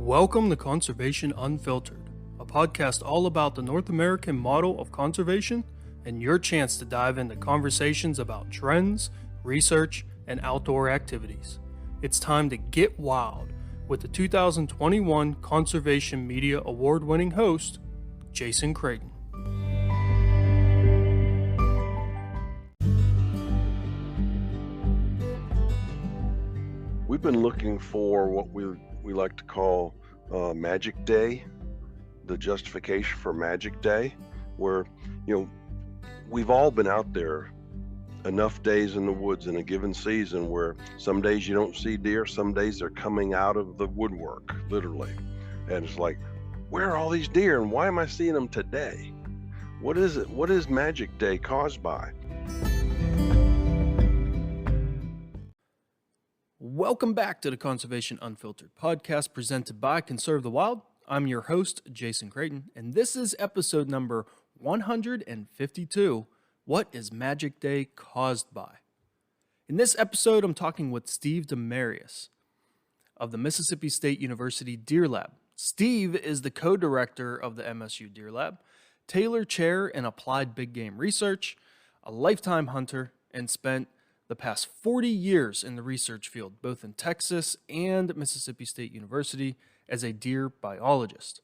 Welcome to Conservation Unfiltered, a podcast all about the North American model of conservation and your chance to dive into conversations about trends, research, and outdoor activities. It's time to get wild with the 2021 Conservation Media Award-winning host, Jason Creighton. We've been looking for what we like to call Magic Day, the justification for Magic Day, where, we've all been out there enough days in the woods in a given season where some days you don't see deer, some days they're coming out of the woodwork, literally. And it's like, where are all these deer and why am I seeing them today? What is it? What is Magic Day caused by? Welcome back to the Conservation Unfiltered podcast presented by Conserve the Wild. I'm your host, Jason Creighton, and this is episode number 152, What is Magic Day Caused By? In this episode, I'm talking with Steve Demarais of the Mississippi State University Deer Lab. Steve is the co-director of the MSU Deer Lab, Taylor Chair in Applied Big Game Research, a lifetime hunter, and spent the past 40 years in the research field, both in Texas and Mississippi State University as a deer biologist.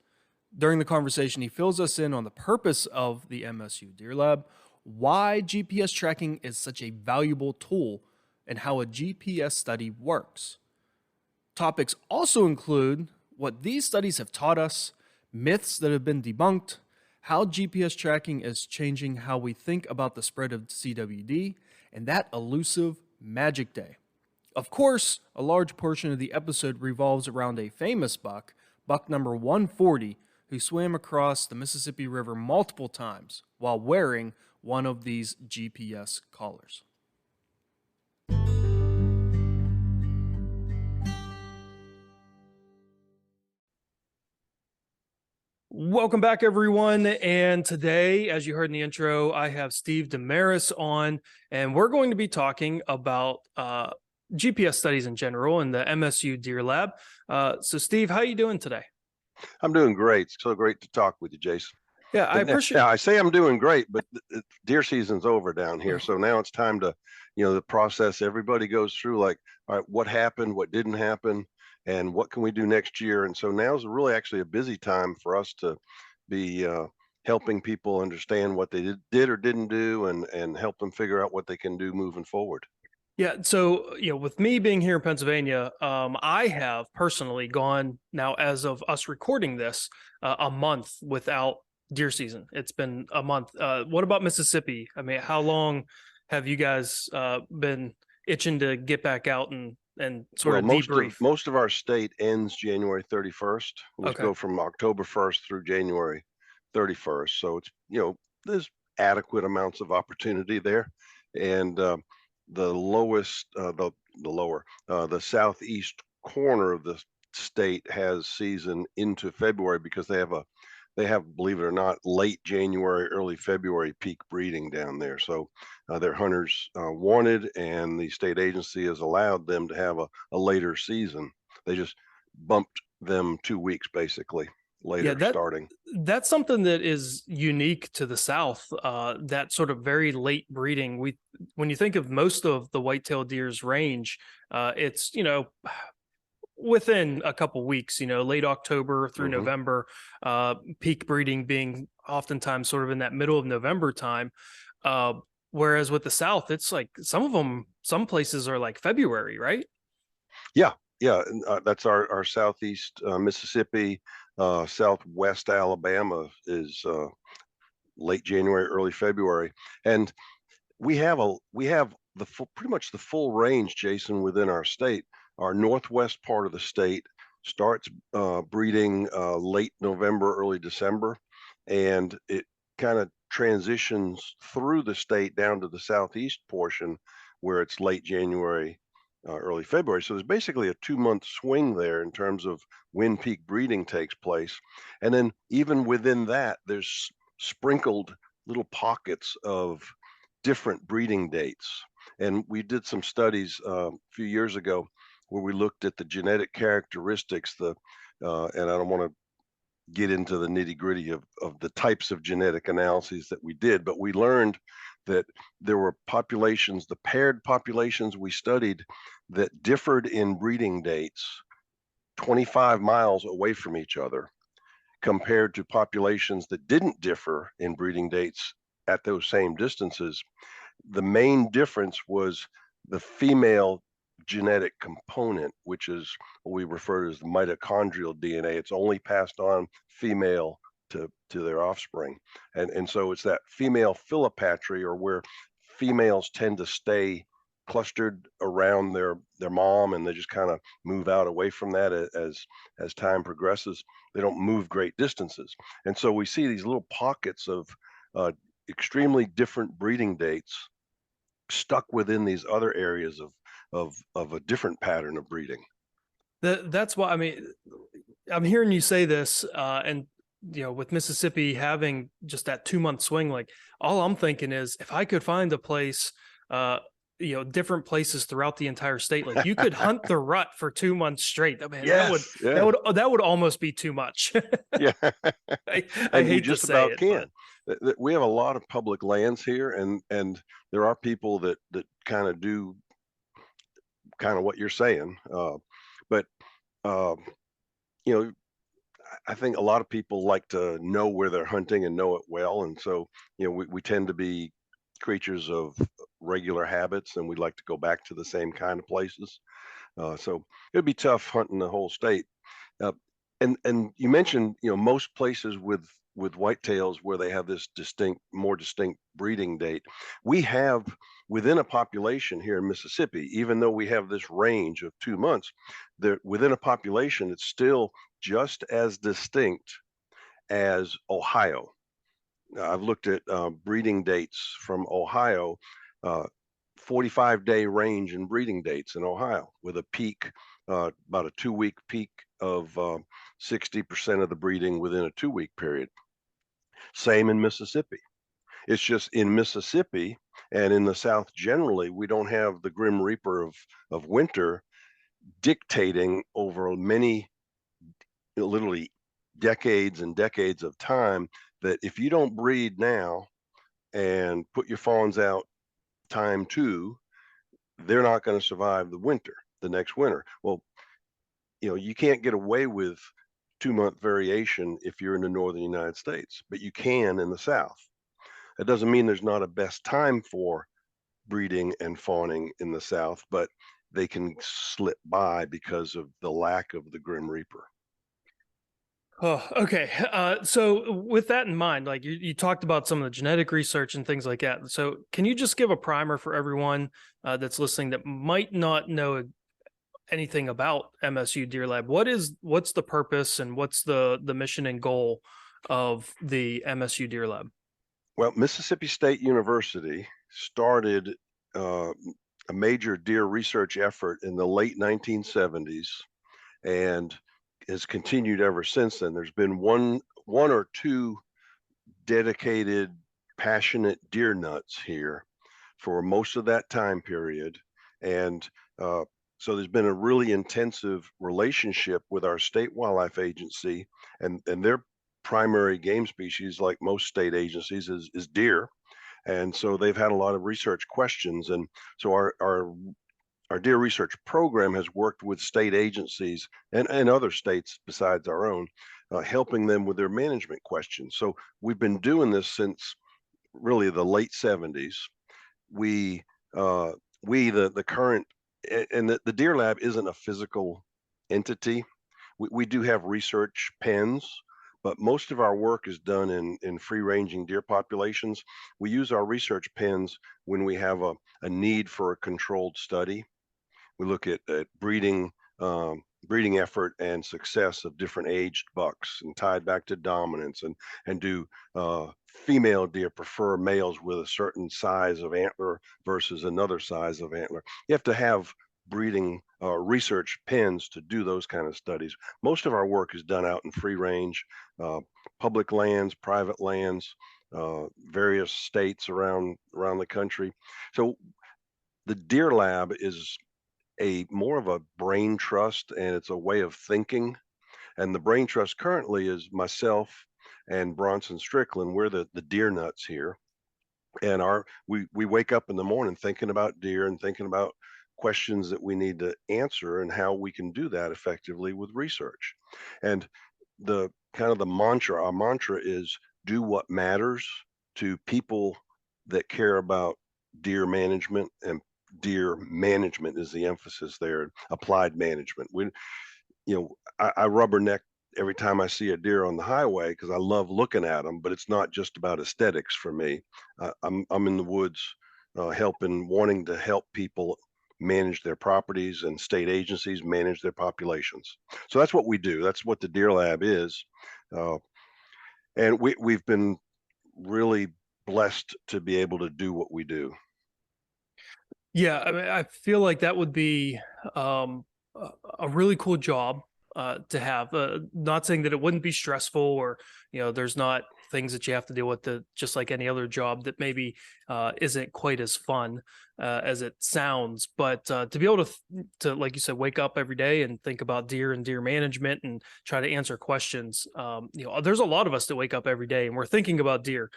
During the conversation, he fills us in on the purpose of the MSU Deer Lab, why GPS tracking is such a valuable tool, and how a GPS study works. Topics also include what these studies have taught us, myths that have been debunked, how GPS tracking is changing how we think about the spread of CWD, and that elusive Magic Day. Of course, a large portion of the episode revolves around a famous buck number 140, who swam across the Mississippi River multiple times while wearing one of these GPS collars. Welcome back, everyone. And today, as you heard in the intro, I have Steve Demarais on, and we're going to be talking about GPS studies in general in the MSU Deer Lab. So, Steve, how are you doing today? I'm doing great. So great to talk with you, Jason. Yeah, I appreciate. Now, I say I'm doing great, but deer season's over down here. So now it's time to, the process everybody goes through, like, all right, what happened, what didn't happen, and what can we do next year? And so now's really actually a busy time for us to be helping people understand what they did or didn't do and help them figure out what they can do moving forward. Yeah, so, with me being here in Pennsylvania, I have personally gone now, as of us recording this, a month without deer season. It's been a month. What about Mississippi? I mean, how long have you guys been itching to get back out and sort of debrief? Most of our state ends January 31st. We go from October 1st through January 31st. So it's, there's adequate amounts of opportunity there. And the southeast corner of the state has season into February because they have, believe it or not, late January, early February peak breeding down there. So their hunters wanted, and the state agency has allowed them to have a later season. They just bumped them 2 weeks basically later starting. That's something that is unique to the South, that sort of very late breeding. When you think of most of the white-tailed deer's range, it's, within a couple weeks, late October through November, peak breeding being oftentimes sort of in that middle of November time. Whereas with the South, it's like some places are like February, right? Yeah. That's our southeast Mississippi, southwest Alabama is late January, early February, and we have pretty much the full range, Jason, within our state. Our northwest part of the state starts breeding late November, early December, and it kind of transitions through the state down to the southeast portion where it's late January, early February. So there's basically a 2-month swing there in terms of when peak breeding takes place. And then even within that, there's sprinkled little pockets of different breeding dates. And we did some studies a few years ago where we looked at the genetic characteristics, the and I don't want to get into the nitty gritty of the types of genetic analyses that we did, but we learned that there were populations, the paired populations we studied, that differed in breeding dates 25 miles away from each other compared to populations that didn't differ in breeding dates at those same distances. The main difference was the female genetic component, which is what we refer to as the mitochondrial DNA. It's only passed on female to their offspring. And so it's that female philopatry, or where females tend to stay clustered around their mom, and they just kind of move out away from that as time progresses. They don't move great distances. And so we see these little pockets of extremely different breeding dates stuck within these other areas of a different pattern of breeding. That's why, I mean, I'm hearing you say this, and with Mississippi having just that 2 month swing, like all I'm thinking is if I could find a place, different places throughout the entire state, like you could hunt the rut for 2 months straight. I mean, Yes, that yes, would almost be too much. yeah, I and you hate to just say about it, can. but We have a lot of public lands here, and there are people that kind of do kind of what you're saying, but uh, you know, I think a lot of people like to know where they're hunting and know it well, and so we tend to be creatures of regular habits, and we like to go back to the same kind of places. So it'd be tough hunting the whole state. Uh, and you mentioned, most places with whitetails where they have this more distinct breeding date. We have within a population here in Mississippi, even though we have this range of 2 months, there within a population, it's still just as distinct as Ohio. I've looked at breeding dates from Ohio. Uh, 45-day range in breeding dates in Ohio, with a peak, about a 2-week peak of 60% of the breeding within a 2-week period. Same in Mississippi. It's just in Mississippi and in the South generally, we don't have the Grim Reaper of winter dictating over many, literally decades and decades of time, that if you don't breed now and put your fawns out time 2, they're not going to survive the next winter. Well, you can't get away with 2-month variation if you're in the northern United States, but you can in the South. That doesn't mean there's not a best time for breeding and fawning in the South, but they can slip by because of the lack of the Grim Reaper. Oh, okay. So with that in mind, like you talked about some of the genetic research and things like that. So can you just give a primer for everyone that's listening that might not know anything about MSU Deer Lab? What's the purpose and what's the mission and goal of the MSU Deer Lab? Well, Mississippi State University started a major deer research effort in the late 1970s and has continued ever since then. There's been one or two dedicated, passionate deer nuts here for most of that time period, and so there's been a really intensive relationship with our state wildlife agency, and their primary game species, like most state agencies, is deer. And so they've had a lot of research questions, and so our deer research program has worked with state agencies and other states besides our own, helping them with their management questions. So we've been doing this since really the late 70s. We, the current, and the Deer Lab isn't a physical entity. We do have research pens, but most of our work is done in free ranging deer populations. We use our research pens when we have a need for a controlled study. We look at breeding effort and success of different aged bucks, and tied back to dominance, and do female deer prefer males with a certain size of antler versus another size of antler. You have to have breeding research pens to do those kind of studies. Most of our work is done out in free range, public lands, private lands, various states around the country. So the Deer Lab is a more of a brain trust, and it's a way of thinking And the brain trust currently is myself and Bronson Strickland. We're the deer nuts here, and we wake up in the morning thinking about deer and thinking about questions that we need to answer and how we can do that effectively with research. And the kind of the mantra, our mantra is do what matters to people that care about deer management, and deer management is the emphasis there, applied management. I rubberneck every time I see a deer on the highway because I love looking at them, but it's not just about aesthetics for me. I'm in the woods, wanting to help people manage their properties, and state agencies manage their populations. So that's what we do. That's what the Deer Lab is, uh, and we've been really blessed to be able to do what we do. Yeah, I mean, I feel like that would be um, a really cool job to have. Not saying that it wouldn't be stressful, or there's not things that you have to deal with, just like any other job that maybe isn't quite as fun as it sounds. But to be able to, like you said, wake up every day and think about deer and deer management and try to answer questions. There's a lot of us that wake up every day and we're thinking about deer.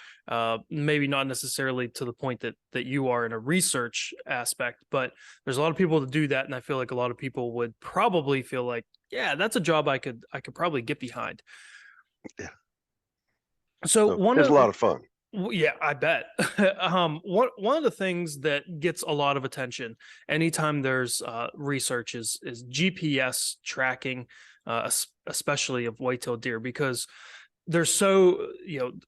Maybe not necessarily to the point that you are in a research aspect, but there's a lot of people to do that, and I feel like a lot of people would probably feel like, yeah, that's a job I could probably get behind. Yeah. So So it's a lot of fun. yeah, I bet. One of the things that gets a lot of attention anytime there's research is GPS tracking, especially of white-tailed deer, because they're so,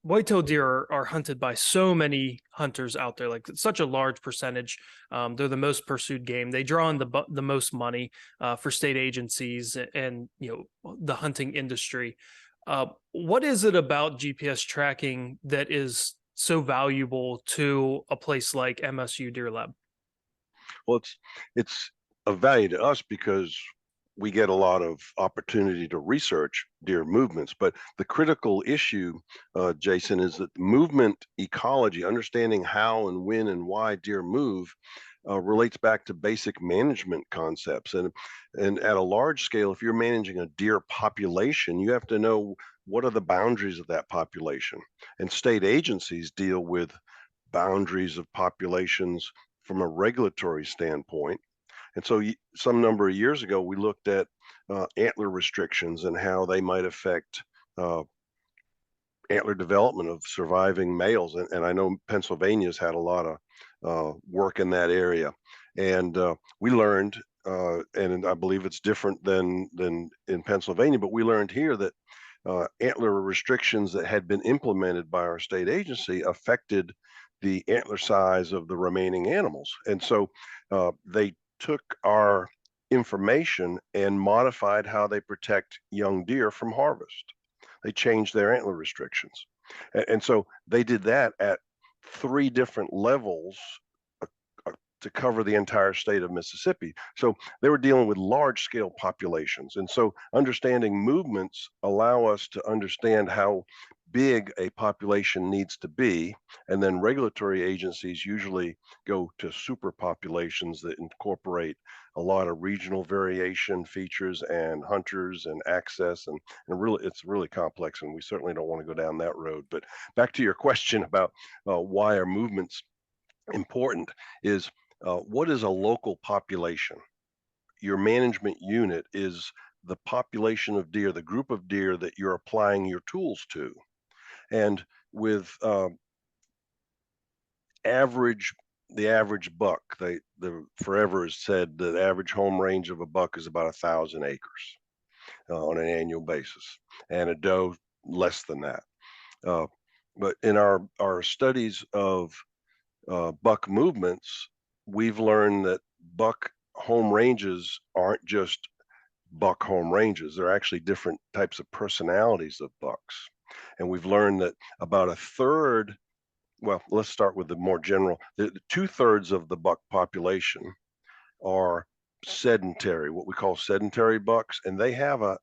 white-tailed deer are hunted by so many hunters out there, like such a large percentage. They're the most pursued game. They draw in the most money for state agencies and the hunting industry. What is it about GPS tracking that is so valuable to a place like MSU Deer Lab? Well, it's of value to us because we get a lot of opportunity to research deer movements. But the critical issue, Jason, is that movement ecology, understanding how and when and why deer move, relates back to basic management concepts. And at a large scale, if you're managing a deer population, you have to know what are the boundaries of that population. And state agencies deal with boundaries of populations from a regulatory standpoint. And so, some number of years ago, we looked at antler restrictions and how they might affect uh, antler development of surviving males. And I know Pennsylvania's had a lot of work in that area. And we learned, and I believe it's different than in Pennsylvania, but we learned here that antler restrictions that had been implemented by our state agency affected the antler size of the remaining animals. And so they took our information and modified how they protect young deer from harvest. They changed their antler restrictions. And so they did that at three different levels uh, to cover the entire state of Mississippi. So they were dealing with large scale populations. And so understanding movements allow us to understand how big a population needs to be. And then regulatory agencies usually go to super populations that incorporate a lot of regional variation features and hunters and access. And really, it's really complex. And we certainly don't want to go down that road. But back to your question about why are movements important is what is a local population? Your management unit is the population of deer, the group of deer that you're applying your tools to. And with average, the average buck, the forever has said the average home range of a buck is about 1,000 acres on an annual basis, and a doe less than that. Uh, but in our studies of buck movements, we've learned that buck home ranges aren't just buck home ranges. They're actually different types of personalities of bucks. And we've learned that about a third, well, let's start with the more general, the 2/3 of the buck population are sedentary, what we call sedentary bucks, and they have a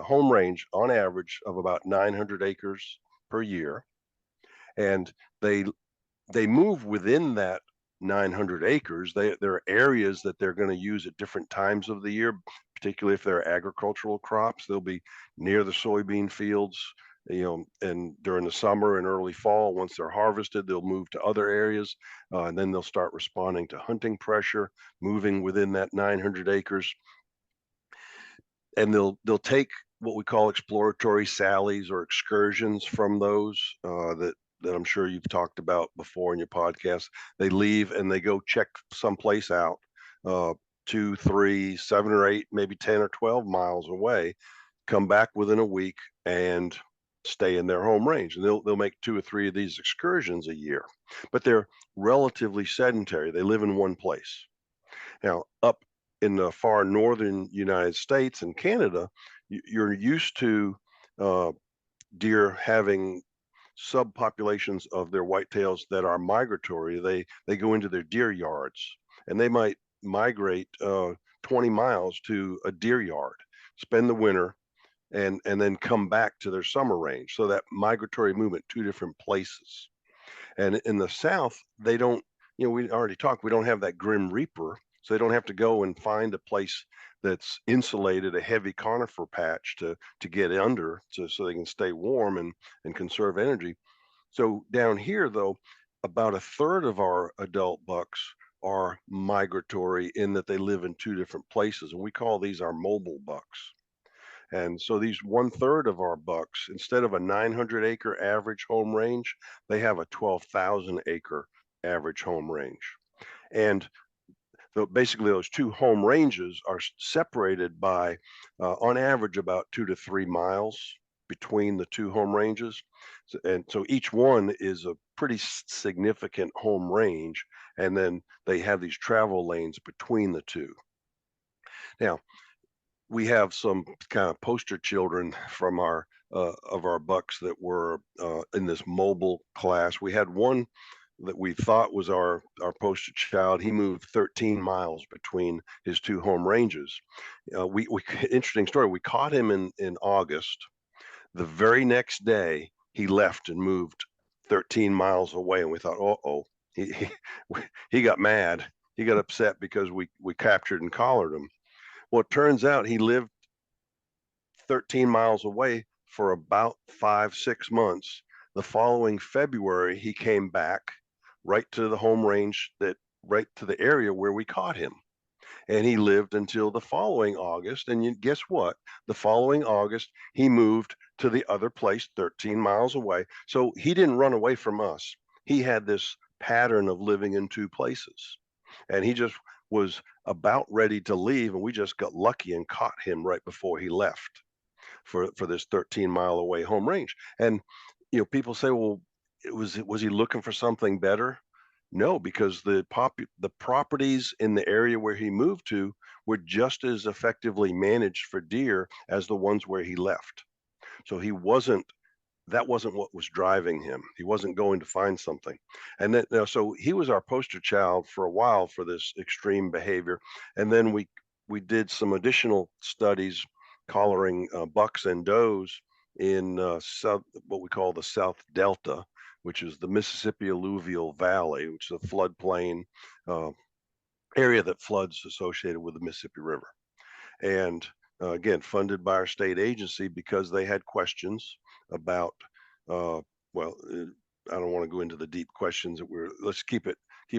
home range on average of about 900 acres per year. And they they move within that 900 acres. There are areas that they're going to use at different times of the year, particularly if they're agricultural crops. They'll be near the soybean fields, and during the summer and early fall. Once they're harvested, they'll move to other areas, and then they'll start responding to hunting pressure, moving within that 900 acres, and they'll take what we call exploratory sallies or excursions from those that I'm sure you've talked about before in your podcast. They leave and they go check someplace out, uh, 2, 3, 7 or 8, maybe 10 or 12 miles away, come back within a week and stay in their home range. And they'll make 2 or 3 of these excursions a year, but they're relatively sedentary. They live in one place. Now, up in the far northern United States and Canada, you're used to uh, deer having subpopulations of their whitetails that are migratory. They go into their deer yards, and they might migrate 20 miles to a deer yard, spend the winter, and then come back to their summer range. So that migratory movement, 2 different places. And in the South, they don't, we already talked, we don't have that grim reaper. So they don't have to go and find a place that's insulated, a heavy conifer patch to get under so they can stay warm and conserve energy. So down here, though, about a third of our adult bucks are migratory in that they live in 2 different places. And we call these our mobile bucks. And so these 1/3 of our bucks, instead of a 900 acre average home range, they have a 12,000 acre average home range. And so basically those 2 home ranges are separated by, on average, about 2 to 3 miles between the 2 home ranges. And so each one is a pretty significant home range. And then they have these travel lanes between the 2. Now, we have some kind of poster children from our of our bucks that were in this mobile class. We had one that we thought was our poster child. He moved 13 miles between his 2 home ranges. We interesting story. We caught him in August. The very next day, he left and moved 13 miles away, and we thought, oh, he he got mad. He got upset because we captured and collared him. Well, it turns out he lived 13 miles away for about 5, 6 months. The following February, he came back right to the home range right to the area where we caught him. And he lived until the following August. And guess what? The following August, he moved to the other place 13 miles away. So he didn't run away from us. He had this pattern of living in 2 places. And he just was about ready to leave, and we just got lucky and caught him right before he left for this 13-mile away home range. And people say, well, was he looking for something better? No, because the properties in the area where he moved to were just as effectively managed for deer as the ones where he left. So that wasn't what was driving him. He wasn't going to find something. And then, so he was our poster child for a while for this extreme behavior. And then we did some additional studies collaring bucks and does in what we call the South Delta, which is the Mississippi Alluvial Valley, which is a floodplain area that floods associated with the Mississippi River. And again, funded by our state agency because they had questions about, I don't want to go into the deep questions let's keep it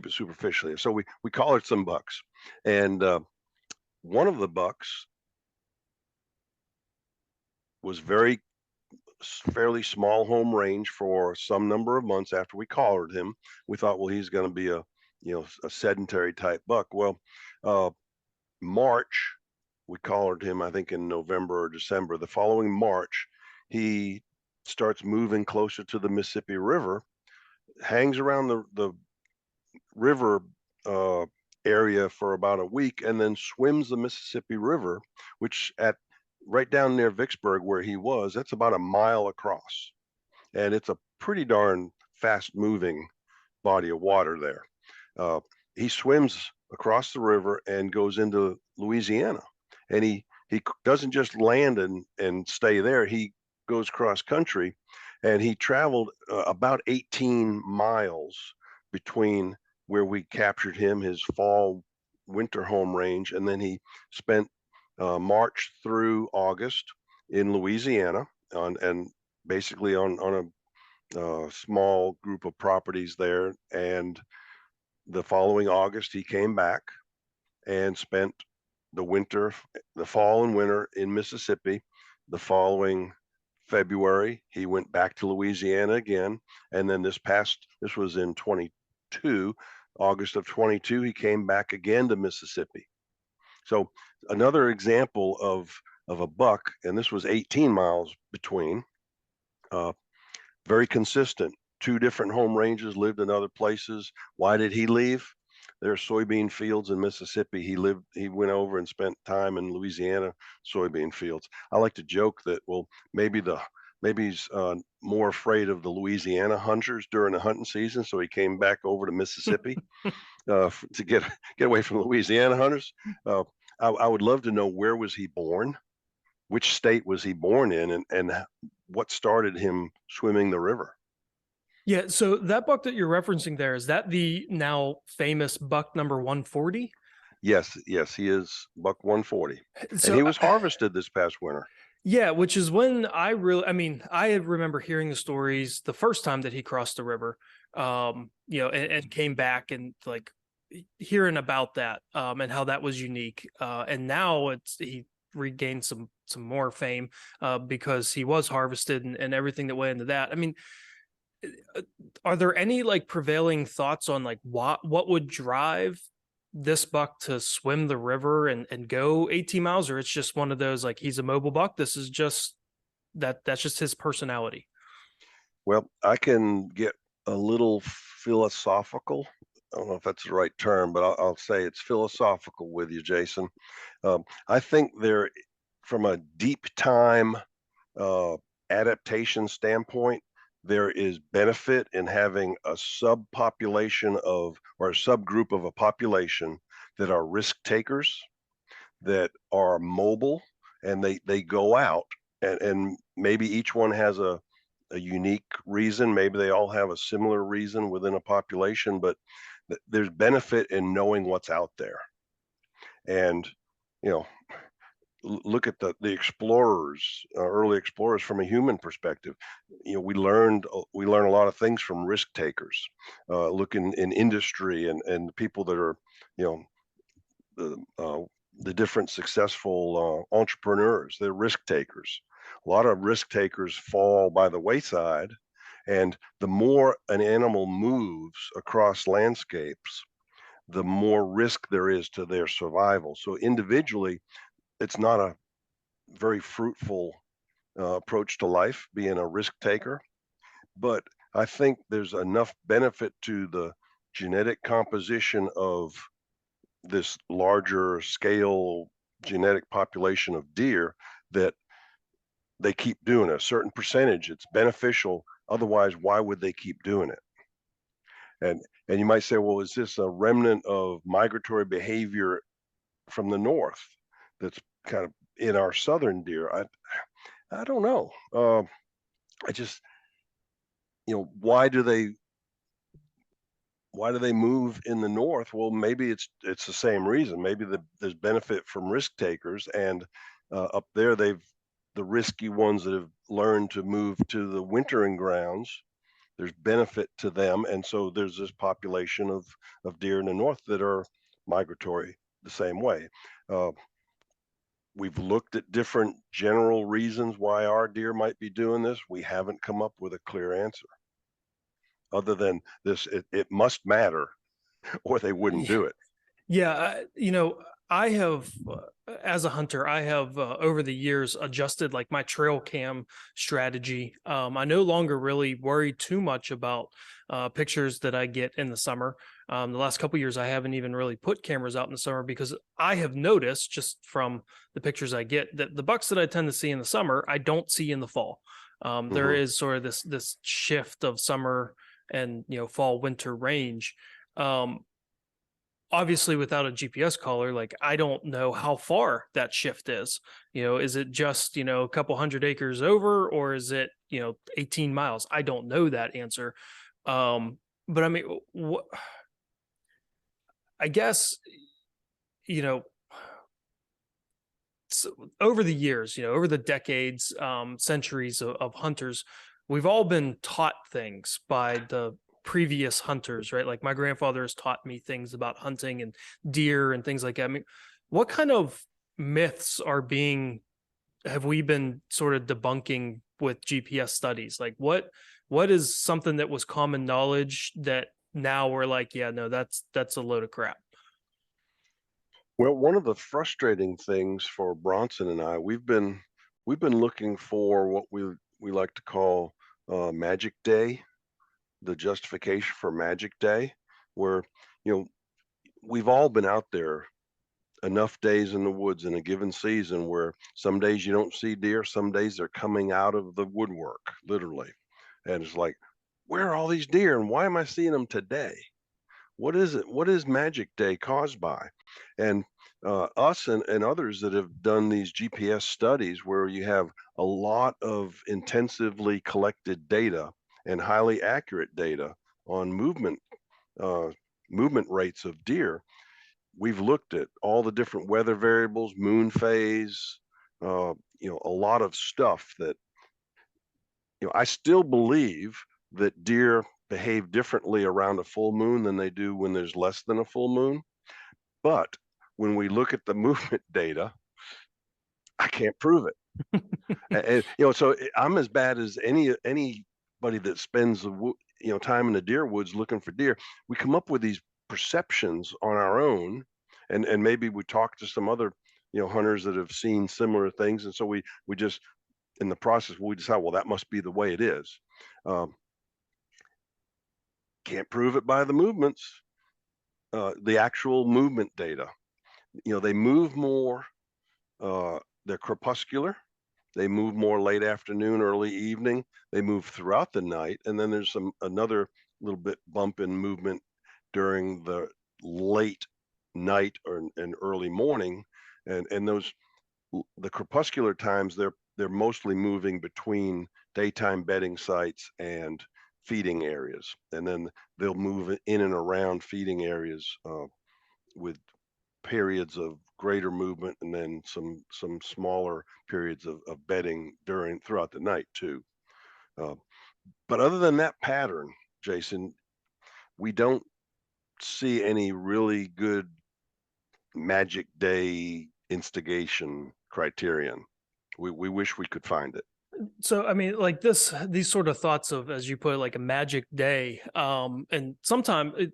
superficially. So we collared some bucks, and one of the bucks was fairly small home range for some number of months after we collared him. We thought, well, he's going to be a sedentary type buck. Well, March, we collared him, I think in November or December. The following March, he starts moving closer to the Mississippi River, hangs around the river area for about a week, and then swims the Mississippi River, which right down near Vicksburg where he was, that's about a mile across. And it's a pretty darn fast moving body of water there. He swims across the river and goes into Louisiana. And he doesn't just land and stay there. He goes cross country, and he traveled about 18 miles between where we captured him, his fall winter home range, and then he spent March through August in Louisiana, and basically on a small group of properties there. And the following August, he came back and spent the fall and winter in Mississippi. The following February, he went back to Louisiana again. And then this was in 22, August of 22, he came back again to Mississippi. So another example of a buck, and this was 18 miles between, very consistent. Two different home ranges, lived in other places. Why did he leave? There are soybean fields in Mississippi. He went over and spent time in Louisiana soybean fields. I like to joke that, well, maybe he's more afraid of the Louisiana hunters during the hunting season, so he came back over to Mississippi to get away from Louisiana hunters. I would love to know, where was he born? Which state was he born in, and what started him swimming the river? Yeah, so that buck that you're referencing there, is that the now famous buck number 140? Yes, he is buck 140, and So he was harvested this past winter. yeah, which is when I remember hearing the stories the first time that he crossed the river, and came back, and like hearing about that, and how that was unique. And now he regained some more fame, because he was harvested, and everything that went into that. I mean, are there any like prevailing thoughts on like what would drive this buck to swim the river and go 18 miles, or it's just one of those, like, he's a mobile buck, this is just that's just his personality? Well, I can get a little philosophical. I don't know if that's the right term, but I'll say it's philosophical with you, Jason. I think from a deep time uh, adaptation standpoint, there is benefit in having a subpopulation or a subgroup of a population that are risk takers, that are mobile, and they go out, and maybe each one has a unique reason. Maybe they all have a similar reason within a population, but there's benefit in knowing what's out there. And you know, look at the explorers, early explorers, from a human perspective. We learn a lot of things from risk takers. Look in industry, and people that are, you know, the different successful entrepreneurs. They're risk takers. A lot of risk takers fall by the wayside, and the more an animal moves across landscapes, the more risk there is to their survival. So individually, it's not a very fruitful approach to life, being a risk taker. But I think there's enough benefit to the genetic composition of this larger scale genetic population of deer that they keep doing a certain percentage. It's beneficial. Otherwise, why would they keep doing it? And you might say, well, is this a remnant of migratory behavior from the north that's kind of in our southern deer? I don't know. I just, why do they move in the north? Well, maybe it's the same reason. Maybe there's benefit from risk takers, and up there the risky ones that have learned to move to the wintering grounds, there's benefit to them, and so there's this population of deer in the north that are migratory the same way. We've looked at different general reasons why our deer might be doing this. We haven't come up with a clear answer, other than this: it must matter, or they wouldn't do it. Yeah, I have, as a hunter, I have over the years adjusted like my trail cam strategy. I no longer really worry too much about pictures that I get in the summer. The last couple of years, I haven't even really put cameras out in the summer, because I have noticed, just from the pictures I get, that the bucks that I tend to see in the summer, I don't see in the fall. There is sort of this shift of summer and fall winter range. Obviously, without a GPS collar, like, I don't know how far that shift is. Is it just a couple hundred acres over, or is it 18 miles? I don't know that answer. But I mean, I guess, you know over the years, over the decades, centuries of hunters, we've all been taught things by the previous hunters, right? Like my grandfather has taught me things about hunting and deer and things like that. I mean, what kind of myths have we been sort of debunking with GPS studies? Like what is something that was common knowledge that now we're like, yeah, no, that's a load of crap. Well, one of the frustrating things for Bronson and I, we've been looking for what we like to call Magic Day, the justification for Magic Day, where you know we've all been out there enough days in the woods in a given season where some days you don't see deer, some days they're coming out of the woodwork, literally, and it's like, where are all these deer, and why am I seeing them today? What is it? What is Magic Day caused by? And us and others that have done these GPS studies where you have a lot of intensively collected data and highly accurate data on uh, movement rates of deer. We've looked at all the different weather variables, moon phase, a lot of stuff that, I still believe that deer behave differently around a full moon than they do when there's less than a full moon. But when we look at the movement data, I can't prove it. So I'm as bad as anybody that spends time in the deer woods looking for deer. We come up with these perceptions on our own, and maybe we talk to some other hunters that have seen similar things, and so we just in the process we decide, well, that must be the way it is. Um, can't prove it by the movements, the actual movement data. They move more. They're crepuscular. They move more late afternoon, early evening. They move throughout the night, and then there's another little bit bump in movement during the late night and early morning, and the crepuscular times they're mostly moving between daytime bedding sites and feeding areas, and then they'll move in and around feeding areas with periods of greater movement and then some smaller periods of bedding throughout the night too. Uh, but other than that pattern, Jason, we don't see any really good Magic Day instigation criterion. We wish we could find it. So, I mean, like these sort of thoughts of, as you put it, like a magic day. And sometimes, I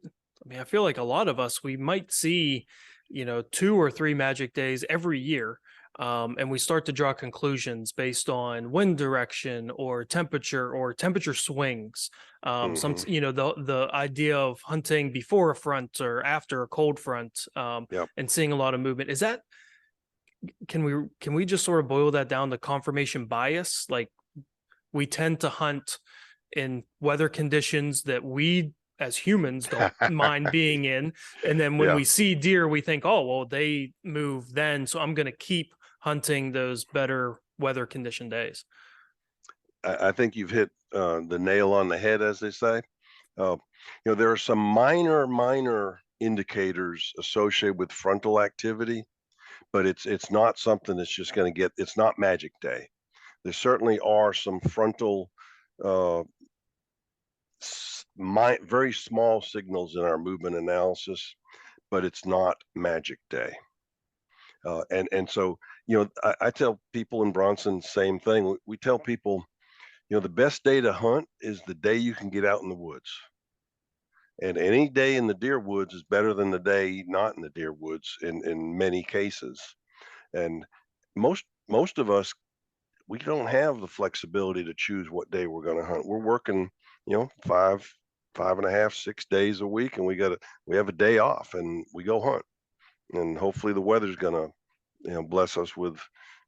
mean, I feel like a lot of us, we might see, 2 or 3 magic days every year. And we start to draw conclusions based on wind direction or temperature swings. Hmm. The idea of hunting before a front or after a cold front, Yep. and seeing a lot of movement. Can we just sort of boil that down to confirmation bias? Like we tend to hunt in weather conditions that we as humans don't mind being in, and then when Yeah. we see deer we think, oh well, they move then, so I'm going to keep hunting those better weather condition days. I think you've hit the nail on the head, as they say. Uh, there are some minor indicators associated with frontal activity, but it's not something that's just going to get. It's not Magic Day. There certainly are some frontal, uh, very small signals in our movement analysis, but it's not Magic Day. And so I tell people in Bronson same thing. We tell people, the best day to hunt is the day you can get out in the woods. And any day in the deer woods is better than the day not in the deer woods in many cases. And most of us, we don't have the flexibility to choose what day we're going to hunt. We're working, 5.5, 6 days a week, and we have a day off and we go hunt. And hopefully the weather's going to, bless us with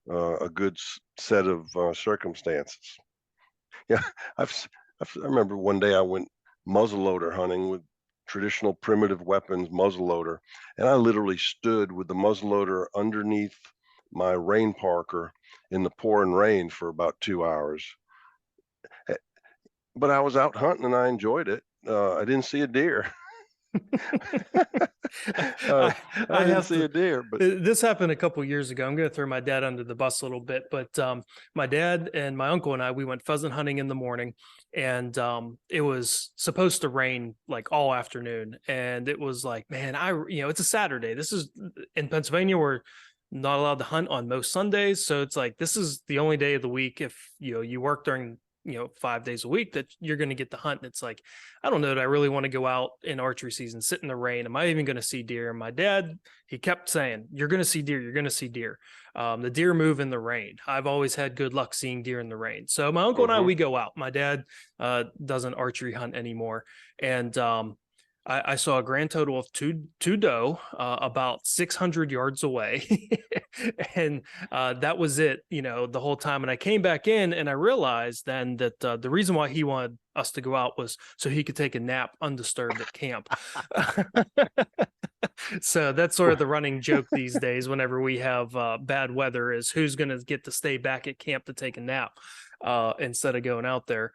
a good set of circumstances. Yeah, I remember one day I went muzzleloader hunting with traditional primitive weapons muzzleloader, and I literally stood with the muzzleloader underneath my rain parker in the pouring rain for about 2 hours. But I was out hunting and I enjoyed it. I didn't see a deer. Uh, I, I I didn't have see to. a deer, but This happened a couple years ago. I'm going to throw my dad under the bus a little bit, but my dad and my uncle and I, we went pheasant hunting in the morning, and it was supposed to rain like all afternoon, and it was like, man, it's a Saturday. This is in Pennsylvania. We're not allowed to hunt on most Sundays, so it's like this is the only day of the week if you work during 5 days a week that you're going to get to hunt. And it's like, I don't know that I really want to go out in archery season, sit in the rain. Am I even going to see deer? And my dad, he kept saying, you're going to see deer. You're going to see deer. The deer move in the rain. I've always had good luck seeing deer in the rain. So my uncle and I, mhm. we go out. My dad doesn't archery hunt anymore. And I saw a grand total of two doe about 600 yards away. And that was it, the whole time. And I came back in and I realized then that the reason why he wanted us to go out was so he could take a nap undisturbed at camp. So that's sort of the running joke these days whenever we have bad weather is who's going to get to stay back at camp to take a nap instead of going out there.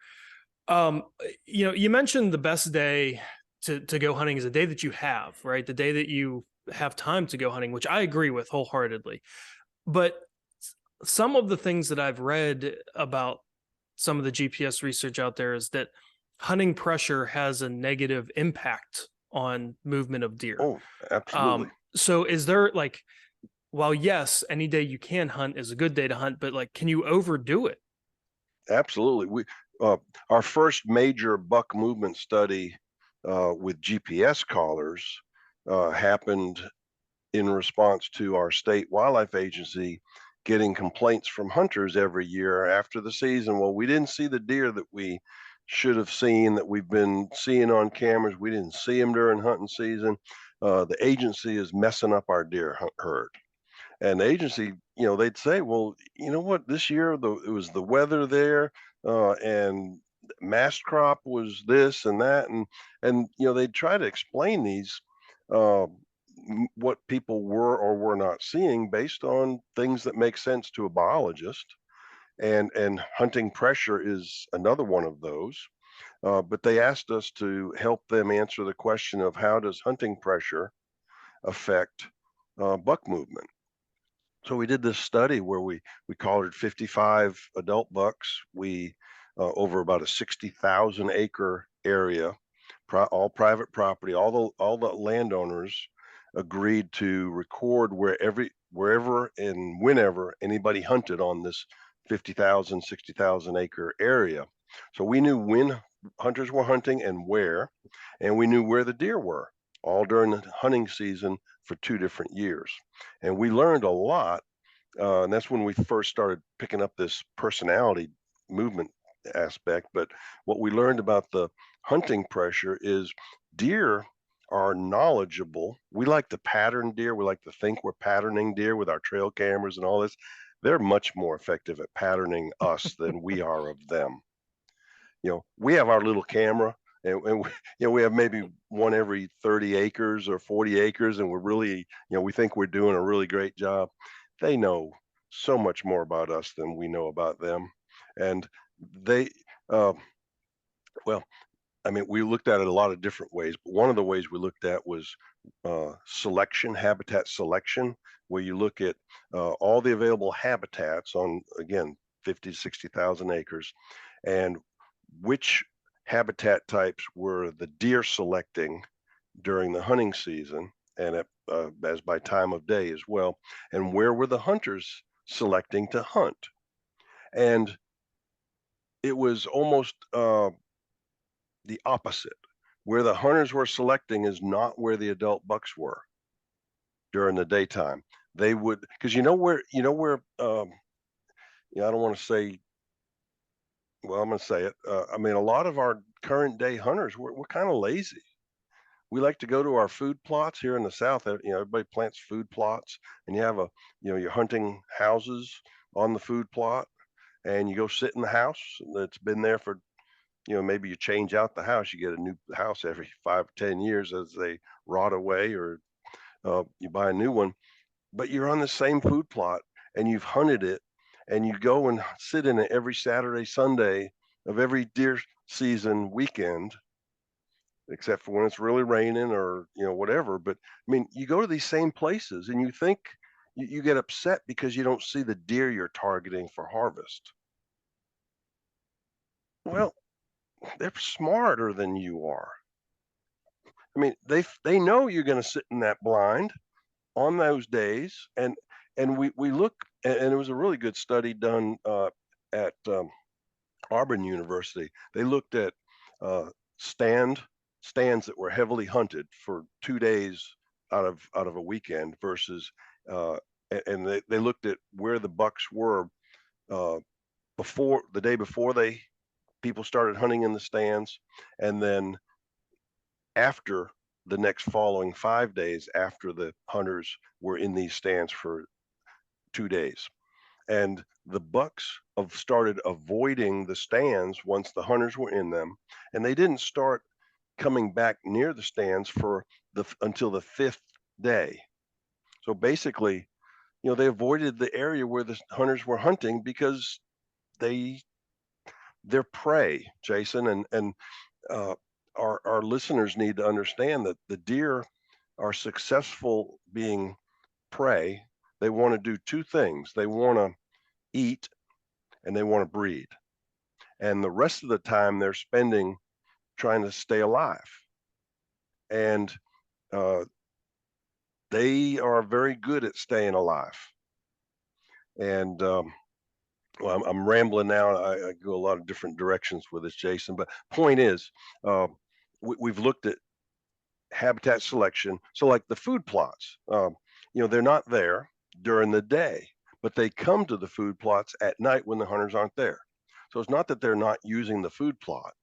Um, you mentioned the best day to go hunting is the day that you have, right? The day that you have time to go hunting, which I agree with wholeheartedly. But some of the things that I've read about some of the GPS research out there is that hunting pressure has a negative impact on movement of deer. Oh, absolutely. So is there like, while yes, any day you can hunt is a good day to hunt, but like, can you overdo it? Absolutely. Uh, our first major buck movement study with GPS collars happened in response to our state wildlife agency getting complaints from hunters every year after the season. Well, we didn't see the deer that we should have seen that we've been seeing on cameras. We didn't see them during hunting season. The agency is messing up our deer herd. And the agency, they'd say, well, you know what, this year it was the weather there, and mast crop was this and that, and they'd try to explain these uh, what people were or were not seeing based on things that make sense to a biologist, and hunting pressure is another one of those. But they asked us to help them answer the question of how does hunting pressure affect buck movement. So we did this study where we collared 55 adult bucks. We over about a 60,000 acre area, all private property. All the landowners agreed to record wherever and whenever anybody hunted on this 50,000, 60,000 acre area. So we knew when hunters were hunting and where, and we knew where the deer were, all during the hunting season for 2 different years. And we learned a lot, and that's when we first started picking up this personality movement aspect. But what we learned about the hunting pressure is deer are knowledgeable. We like to pattern deer. We like to think we're patterning deer with our trail cameras and all this. They're much more effective at patterning us than we are of them. We have our little camera, and we have maybe one every 30 acres or 40 acres, and we're really, we think we're doing a really great job. They know so much more about us than we know about them. And they, uh, well, I mean, we looked at it a lot of different ways, but one of the ways we looked at was selection, habitat selection, where you look at all the available habitats on, again, 50 to 60,000 acres, and which habitat types were the deer selecting during the hunting season, and as by time of day as well, and where were the hunters selecting to hunt. And it was almost the opposite. Where the hunters were selecting is not where the adult bucks were during the daytime. They would, because I don't want to say, well, I'm going to say it. I mean, a lot of our current day hunters, we're kind of lazy. We like to go to our food plots here in the South. Everybody plants food plots, and you have your hunting houses on the food plot, and you go sit in the house that's been there for, maybe you change out the house. You get a new house every 5 or 10 years as they rot away, or you buy a new one. But you're on the same food plot, and you've hunted it, and you go and sit in it every Saturday, Sunday of every deer season weekend. except for when it's really raining or whatever. But I mean, you go to these same places and you think you get upset because you don't see the deer you're targeting for harvest. Well, they're smarter than you are. I mean, they know you're going to sit in that blind on those days, and we look, and it was a really good study done at Auburn University. They looked at uh, stand stands that were heavily hunted for 2 days out of a weekend versus uh, and they looked at where the bucks were uh, before the day before they people started hunting in the stands, and then after the next following 5 days after the hunters were in these stands for 2 days. And the bucks have started avoiding the stands once the hunters were in them, and they didn't start coming back near the stands for until the fifth day. So basically, they avoided the area where the hunters were hunting because they're prey, Jason, and uh, our listeners need to understand that the deer are successful being prey. They want to do two things. They want to eat and they want to breed. And the rest of the time they're spending trying to stay alive. And uh, they are very good at staying alive. And well, I'm rambling now. I go a lot of different directions with this, Jason. But point is, we've looked at habitat selection. So, like the food plots, they're not there during the day, but they come to the food plots at night when the hunters aren't there. So it's not that they're not using the food plot;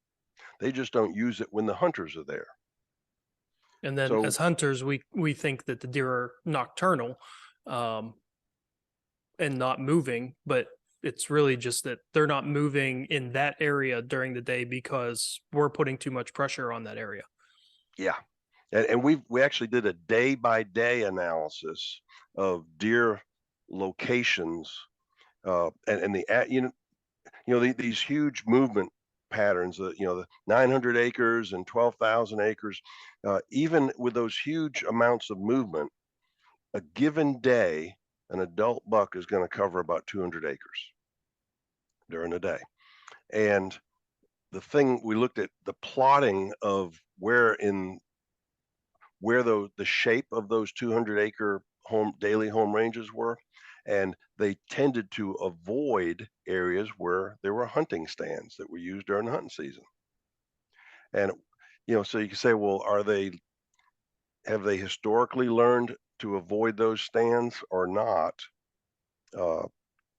they just don't use it when the hunters are there. And then So as hunters, we think that the deer are nocturnal, um, and not moving, but it's really just that they're not moving in that area during the day because we're putting too much pressure on that area. yeah, and we actually did a day by day analysis of deer locations, and these huge movement patterns, the 900 acres and 12,000 acres, even with those huge amounts of movement, a given day, an adult buck is going to cover about 200 acres during the day. And the thing we looked at the plotting of where the shape of those 200-acre daily home ranges were, and they tended to avoid areas where there were hunting stands that were used during the hunting season. And so you can say, well, have they historically learned to avoid those stands or not uh,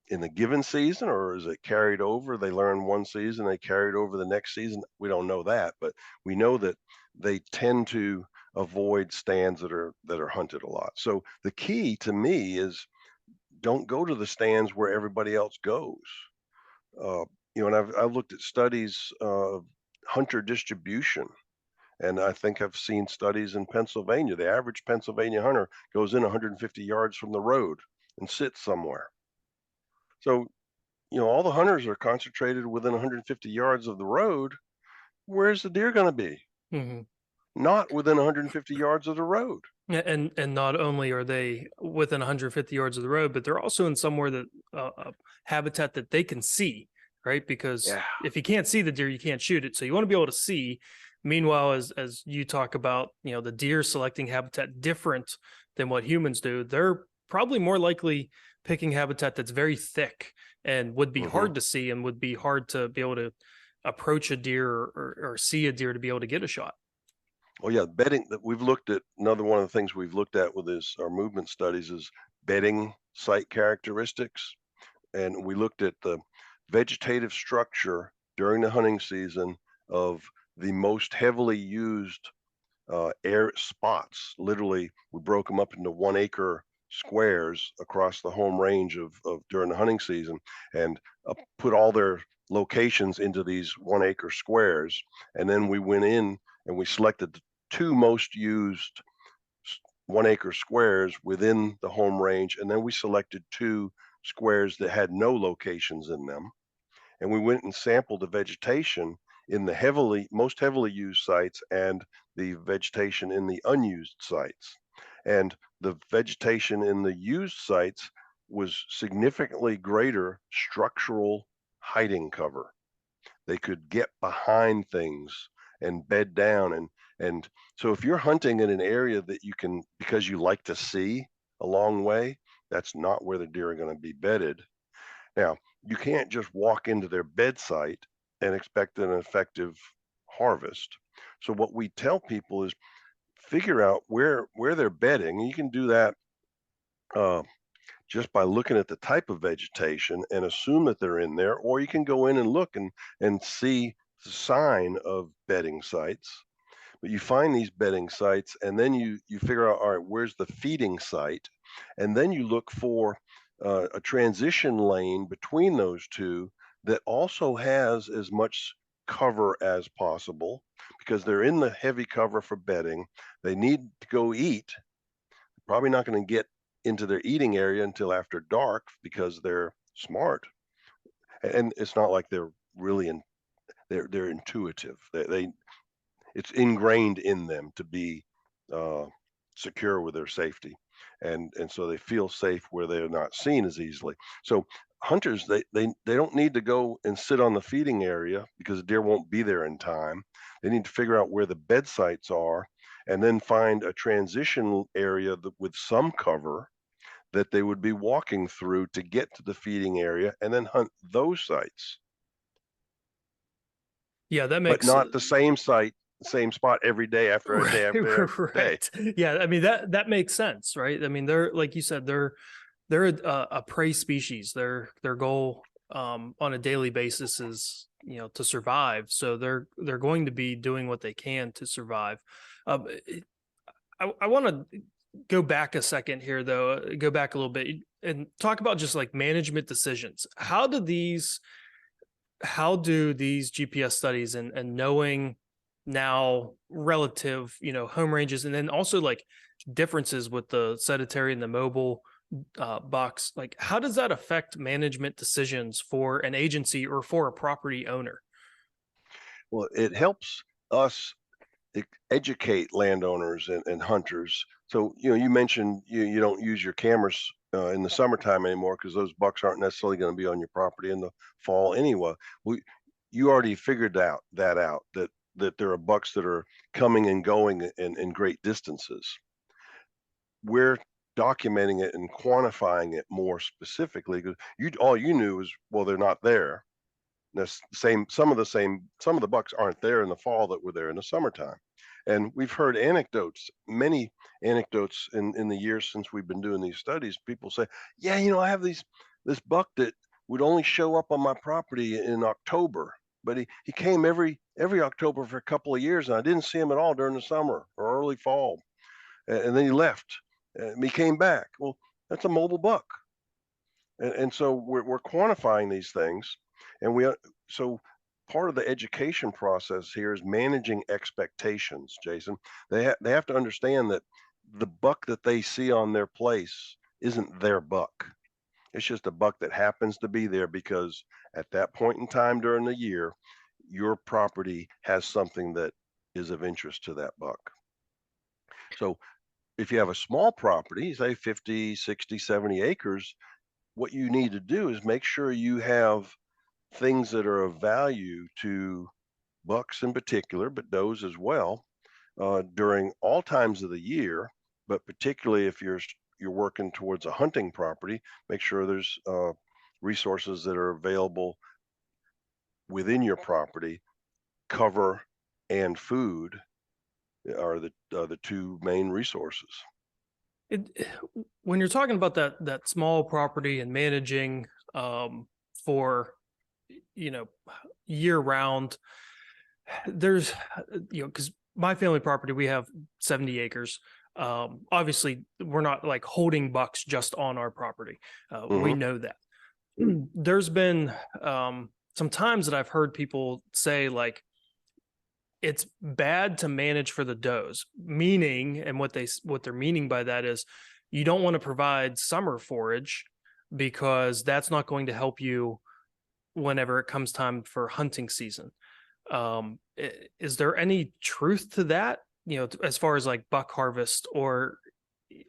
in the given season, or is it carried over? They learn one season, they carried over the next season. We don't know that, but we know that they tend to avoid stands that are hunted a lot. So the key to me is don't go to the stands where everybody else goes. And I've looked at studies of hunter distribution, and I think I've seen studies in Pennsylvania. The average Pennsylvania hunter goes in 150 yards from the road and sits somewhere. So, all the hunters are concentrated within 150 yards of the road. Where's the deer going to be? Mm-hmm. Not within 150 yards of the road. And not only are they within 150 yards of the road, but they're also in somewhere that habitat that they can see, right? Because Yeah. if you can't see the deer, you can't shoot it. So you want to be able to see. Meanwhile, as you talk about, the deer selecting habitat different than what humans do, they're probably more likely picking habitat that's very thick and would be hard to see and would be hard to be able to approach a deer or see a deer to be able to get a shot. Oh yeah, bedding that we've looked at. Another one of the things we've looked at with our movement studies is bedding site characteristics, and we looked at the vegetative structure during the hunting season of the most heavily used air spots. Literally, we broke them up into 1 acre squares across the home range of during the hunting season, and put all their locations into these 1 acre squares. And then we went in and we selected the two most used 1 acre squares within the home range, and then we selected two squares that had no locations in them, and we went and sampled the vegetation in the most heavily used sites and the vegetation in the unused sites. And the vegetation in the used sites was significantly greater structural hiding cover. They could get behind things and bed down. And so if you're hunting in an area that you can, because you like to see a long way, that's not where the deer are going to be bedded. Now, you can't just walk into their bed site and expect an effective harvest. So what we tell people is figure out where they're bedding. You can do that uh, just by looking at the type of vegetation and assume that they're in there, or you can go in and look and see the sign of bedding sites. But you find these bedding sites, and then you figure out, all right, where's the feeding site, and then you look for a transition lane between those two that also has as much cover as possible, because they're in the heavy cover for bedding. They need to go eat. Probably not going to get into their eating area until after dark because they're smart, and it's not like they're really they're intuitive. They it's ingrained in them to be uh, secure with their safety, and so they feel safe where they're not seen as easily. So hunters, they don't need to go and sit on the feeding area because the deer won't be there in time. They need to figure out where the bed sites are, and then find a transition area with some cover that they would be walking through to get to the feeding area, and then hunt those sites, Yeah, that but makes not the same site, same spot every day after a day after every day. right. Yeah, I mean that makes sense, right? I mean, they're like you said, they're a prey species. Their goal on a daily basis is, you know, to survive. So they're going to be doing what they can to survive. Um, I want to go back a second here, though. Go back a little bit and talk about just like management decisions. How do these GPS studies and knowing now relative, you know, home ranges, and then also like differences with the sedentary and the mobile bucks, like how does that affect management decisions for an agency or for a property owner? Well, it helps us educate landowners and hunters. So, you mentioned you don't use your cameras in the summertime anymore because those bucks aren't necessarily going to be on your property in the fall anyway. You already figured that out that there are bucks that are coming and going in great distances. We're documenting it and quantifying it more specifically because all you knew was, well, they're not there. Some of the bucks aren't there in the fall that were there in the summertime. And we've heard many anecdotes in the years since we've been doing these studies. People say, yeah, I have this buck that would only show up on my property in October, but he came every October for a couple of years, and I didn't see him at all during the summer or early fall. And then he left, and he came back. Well, that's a mobile buck. And so we're quantifying these things, and so part of the education process here is managing expectations, Jason. They have to understand that the buck that they see on their place isn't their buck. It's just a buck that happens to be there because at that point in time during the year, your property has something that is of interest to that buck. So if you have a small property, say 50, 60, 70 acres, what you need to do is make sure you have things that are of value to bucks in particular, but does as well, during all times of the year. But particularly if you're working towards a hunting property, make sure there's resources that are available within your property. Cover and food are the two main resources. It, when you're talking about that small property and managing for, you know, year round, there's, you know, because my family property, we have 70 acres. Obviously we're not like holding bucks just on our property. We know that. There's been some times that I've heard people say like it's bad to manage for the does, meaning, and what they're meaning by that is you don't want to provide summer forage because that's not going to help you whenever it comes time for hunting season. Is there any truth to that? As far as like buck harvest, or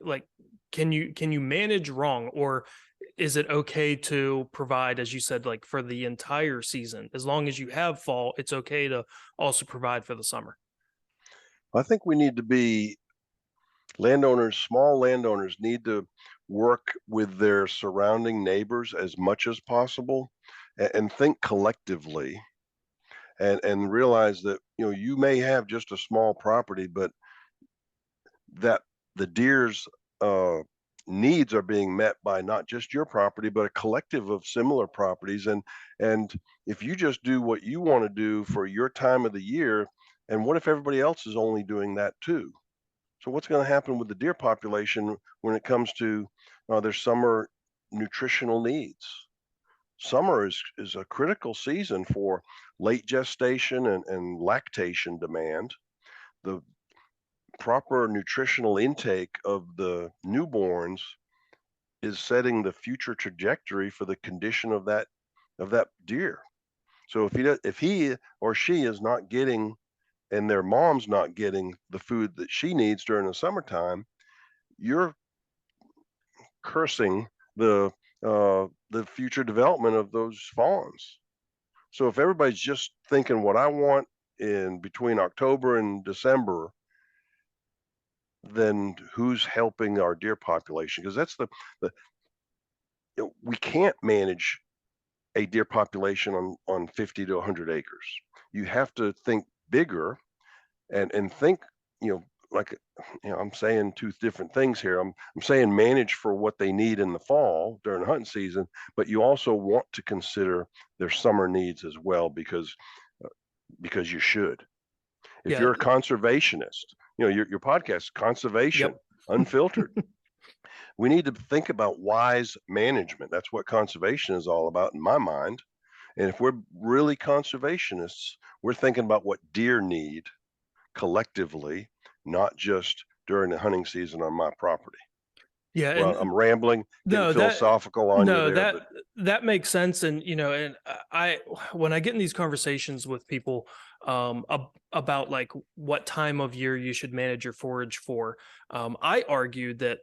like, can you manage wrong, or is it okay to provide, as you said, like for the entire season? As long as you have fall, it's okay to also provide for the summer. I think we need to be small landowners need to work with their surrounding neighbors as much as possible and think collectively and realize that, you may have just a small property, but that the deer's uh, needs are being met by not just your property, but a collective of similar properties. And if you just do what you want to do for your time of the year, and what if everybody else is only doing that too? So what's going to happen with the deer population when it comes to their summer nutritional needs? Summer is a critical season for late gestation and lactation demand. The proper nutritional intake of the newborns is setting the future trajectory for the condition of that deer. So if he or she is not getting, and their mom's not getting the food that she needs during the summertime, you're cursing the future development of those fawns. So if everybody's just thinking what I want in between October and December, then who's helping our deer population? Because that's the we can't manage a deer population on 50 to 100 acres. You have to think bigger and think, you know, like, I'm saying two different things here. I'm saying manage for what they need in the fall during the hunting season, but you also want to consider their summer needs as well, uh, because you should. If Yeah. you're a conservationist, your podcast, Conservation Yep. Unfiltered, we need to think about wise management. That's what conservation is all about in my mind. And if we're really conservationists, we're thinking about what deer need collectively, not just during the hunting season on my property. Yeah, Well, and I'm rambling, getting no, that philosophical on you no, there, that but that makes sense. And I when I get in these conversations with people about like what time of year you should manage your forage for, I argue that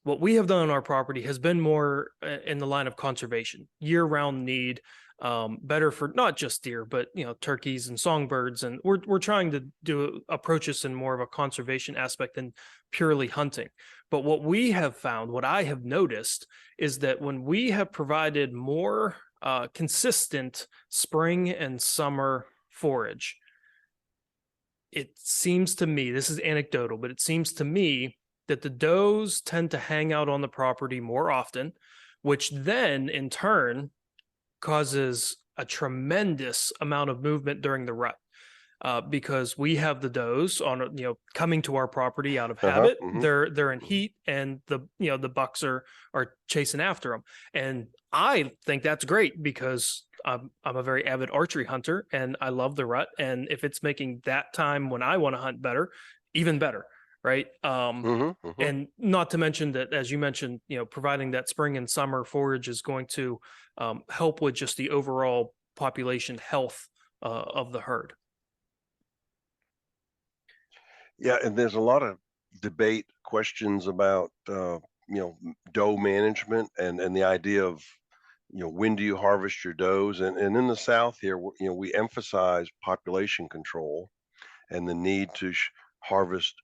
what we have done on our property has been more in the line of conservation, year-round need, better for not just deer, but turkeys and songbirds, and we're trying to approach this in more of a conservation aspect than purely hunting. But what we have found, what I have noticed, is that when we have provided more consistent spring and summer forage, it seems to me, this is anecdotal, but it seems to me that the does tend to hang out on the property more often, which then in turn causes a tremendous amount of movement during the rut. Because we have the does on, coming to our property out of uh-huh, habit. They're in heat, and the bucks are chasing after them. And I think that's great because I'm a very avid archery hunter and I love the rut. And if it's making that time when I want to hunt better, even better, right? And not to mention that, as you mentioned, providing that spring and summer forage is going to help with just the overall population health of the herd. Yeah, and there's a lot of debate questions about doe management and the idea of when do you harvest your does, and in the South here, we emphasize population control and the need to harvest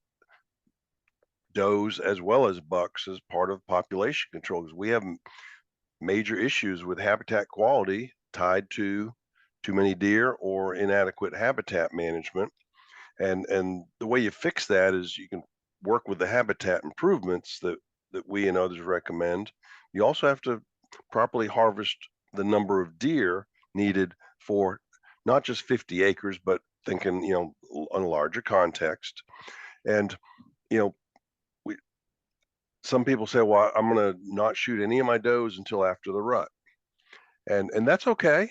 does as well as bucks as part of population control, because we have major issues with habitat quality tied to too many deer or inadequate habitat management. And the way you fix that is you can work with the habitat improvements that we and others recommend. You also have to properly harvest the number of deer needed for not just 50 acres, but thinking, on a larger context. And, you know, we, some people say, well, I'm going to not shoot any of my does until after the rut. And that's okay.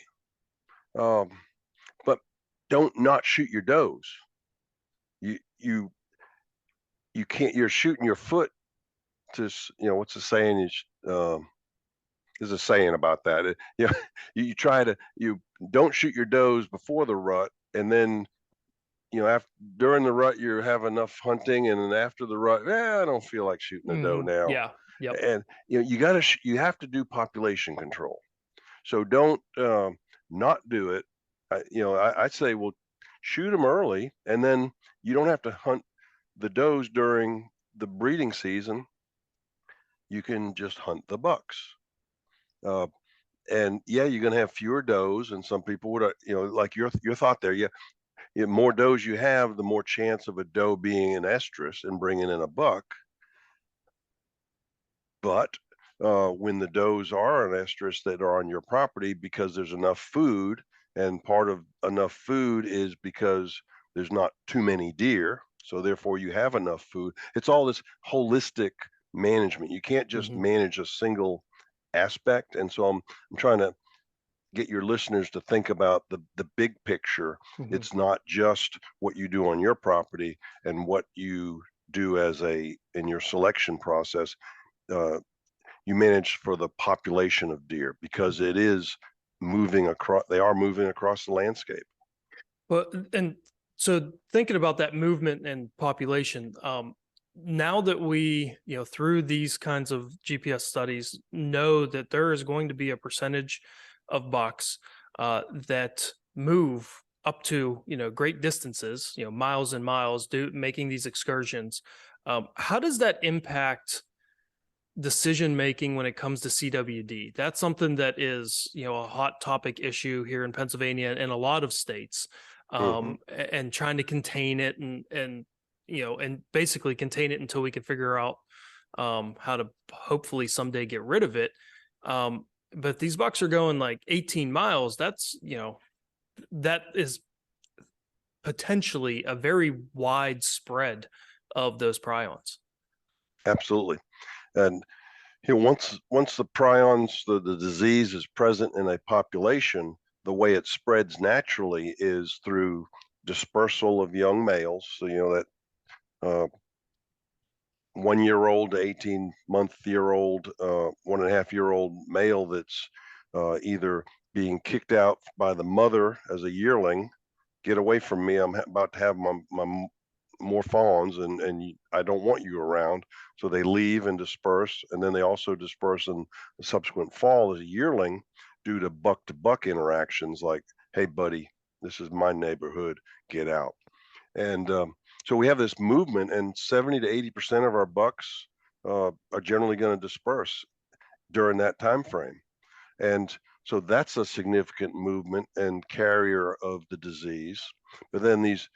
Um, but don't not shoot your does. You, you, you can't, you're shooting your foot to, what's the saying? There's a saying about that. You try to, you don't shoot your does before the rut, and then after during the rut you have enough hunting, and then after the rut, I don't feel like shooting a doe now. Yeah. Yep. And you have to do population control. So don't not do it. I'd say, well, shoot them early, and then you don't have to hunt the does during the breeding season. You can just hunt the bucks. Uh, and yeah, you're going to have fewer does, and some people would, like your thought there. Yeah, the more does you have, the more chance of a doe being an estrus and bringing in a buck. But when the does are an estrus that are on your property, because there's enough food, and part of enough food is because there's not too many deer, so therefore you have enough food. It's all this holistic management. You can't just Mm-hmm. manage a single aspect. And so I'm trying to get your listeners to think about the big picture. Mm-hmm. It's not just what you do on your property and what you do in your selection process. Uh, you manage for the population of deer, because it is moving across. They are moving across the landscape. Well, and so thinking about that movement and population, now that we, through these kinds of GPS studies, know that there is going to be a percentage of bucks that move up to, great distances, miles and miles, making these excursions. How does that impact decision making when it comes to CWD? That's something that is, a hot topic issue here in Pennsylvania and a lot of states. Mm-hmm. And trying to contain it and basically contain it until we can figure out how to hopefully someday get rid of it. But these bucks are going like 18 miles. That's, that is potentially a very wide spread of those prions. Absolutely. And once the prions, the disease is present in a population, the way it spreads naturally is through dispersal of young males. So that 1 year old to 18-month-year-old, 1.5-year-old male that's either being kicked out by the mother as a yearling. Get away from me! I'm about to have my more fawns, and I don't want you around. So they leave and disperse, and then they also disperse in the subsequent fall as a yearling due to buck interactions, like, hey buddy, this is my neighborhood, get out. And so we have this movement, and 70 to 80% of our bucks are generally going to disperse during that time frame. And so that's a significant movement and carrier of the disease. But then these,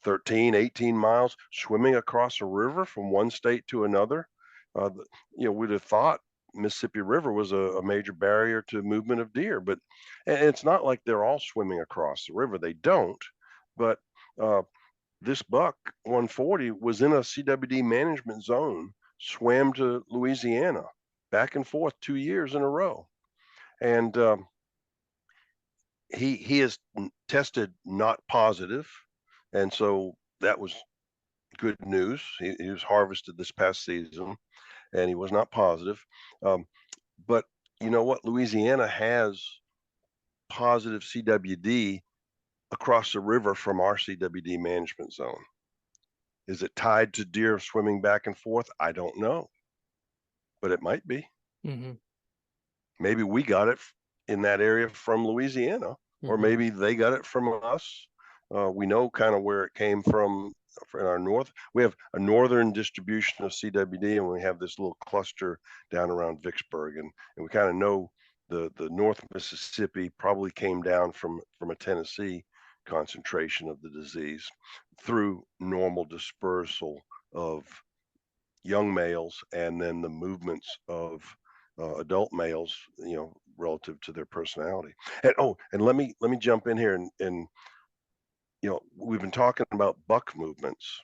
13, 18 miles swimming across a river from one state to another, uh, we'd have thought Mississippi River was a major barrier to movement of deer, but it's not like they're all swimming across the river. They don't. But uh, this buck 140 was in a CWD management zone, swam to Louisiana, back and forth 2 years in a row, and he is tested not positive, and so that was good news. He was harvested this past season, and he was not positive. But you know what? Louisiana has positive CWD across the river from our CWD management zone. Is it tied to deer swimming back and forth? I don't know, but it might be. Mm-hmm. Maybe we got it in that area from Louisiana, or Mm-hmm. maybe they got it from us. We know kind of where it came from in our north. We have a northern distribution of CWD, and we have this little cluster down around Vicksburg, and we kind of know the North Mississippi probably came down from a Tennessee concentration of the disease through normal dispersal of young males, and then the movements of adult males, relative to their personality. And let me jump in here, and we've been talking about buck movements.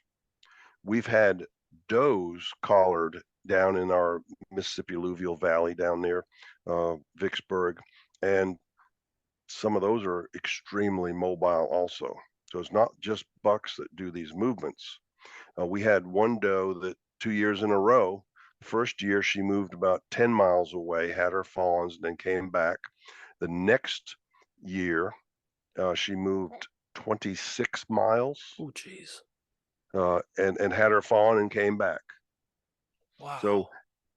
We've had does collared down in our Mississippi alluvial valley down near Vicksburg, and some of those are extremely mobile also. So it's not just bucks that do these movements. We had one doe that 2 years in a row, first year she moved about 10 miles away, had her fawns, and then came back. The next year, She moved 26 miles Oh, geez. and had her fawn and came back. So Wow.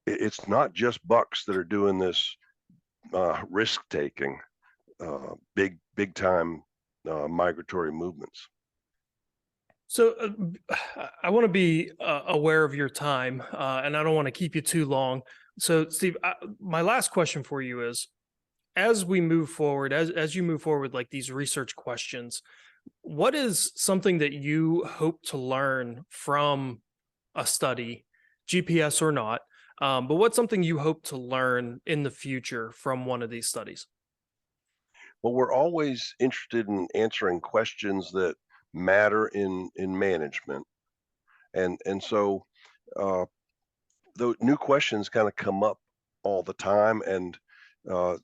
it's not just bucks that are doing this risk taking, big time migratory movements. So I want to be aware of your time, and I don't want to keep you too long. So, Steve, my last question for you is: as we move forward, as you move forward, like these research questions, what is something that you hope to learn from a study, GPS or not? But what's something you hope to learn in the future from one of these studies? Well, we're always interested in answering questions that matter in management, and so uh, the new questions kind of come up all the time. And uh,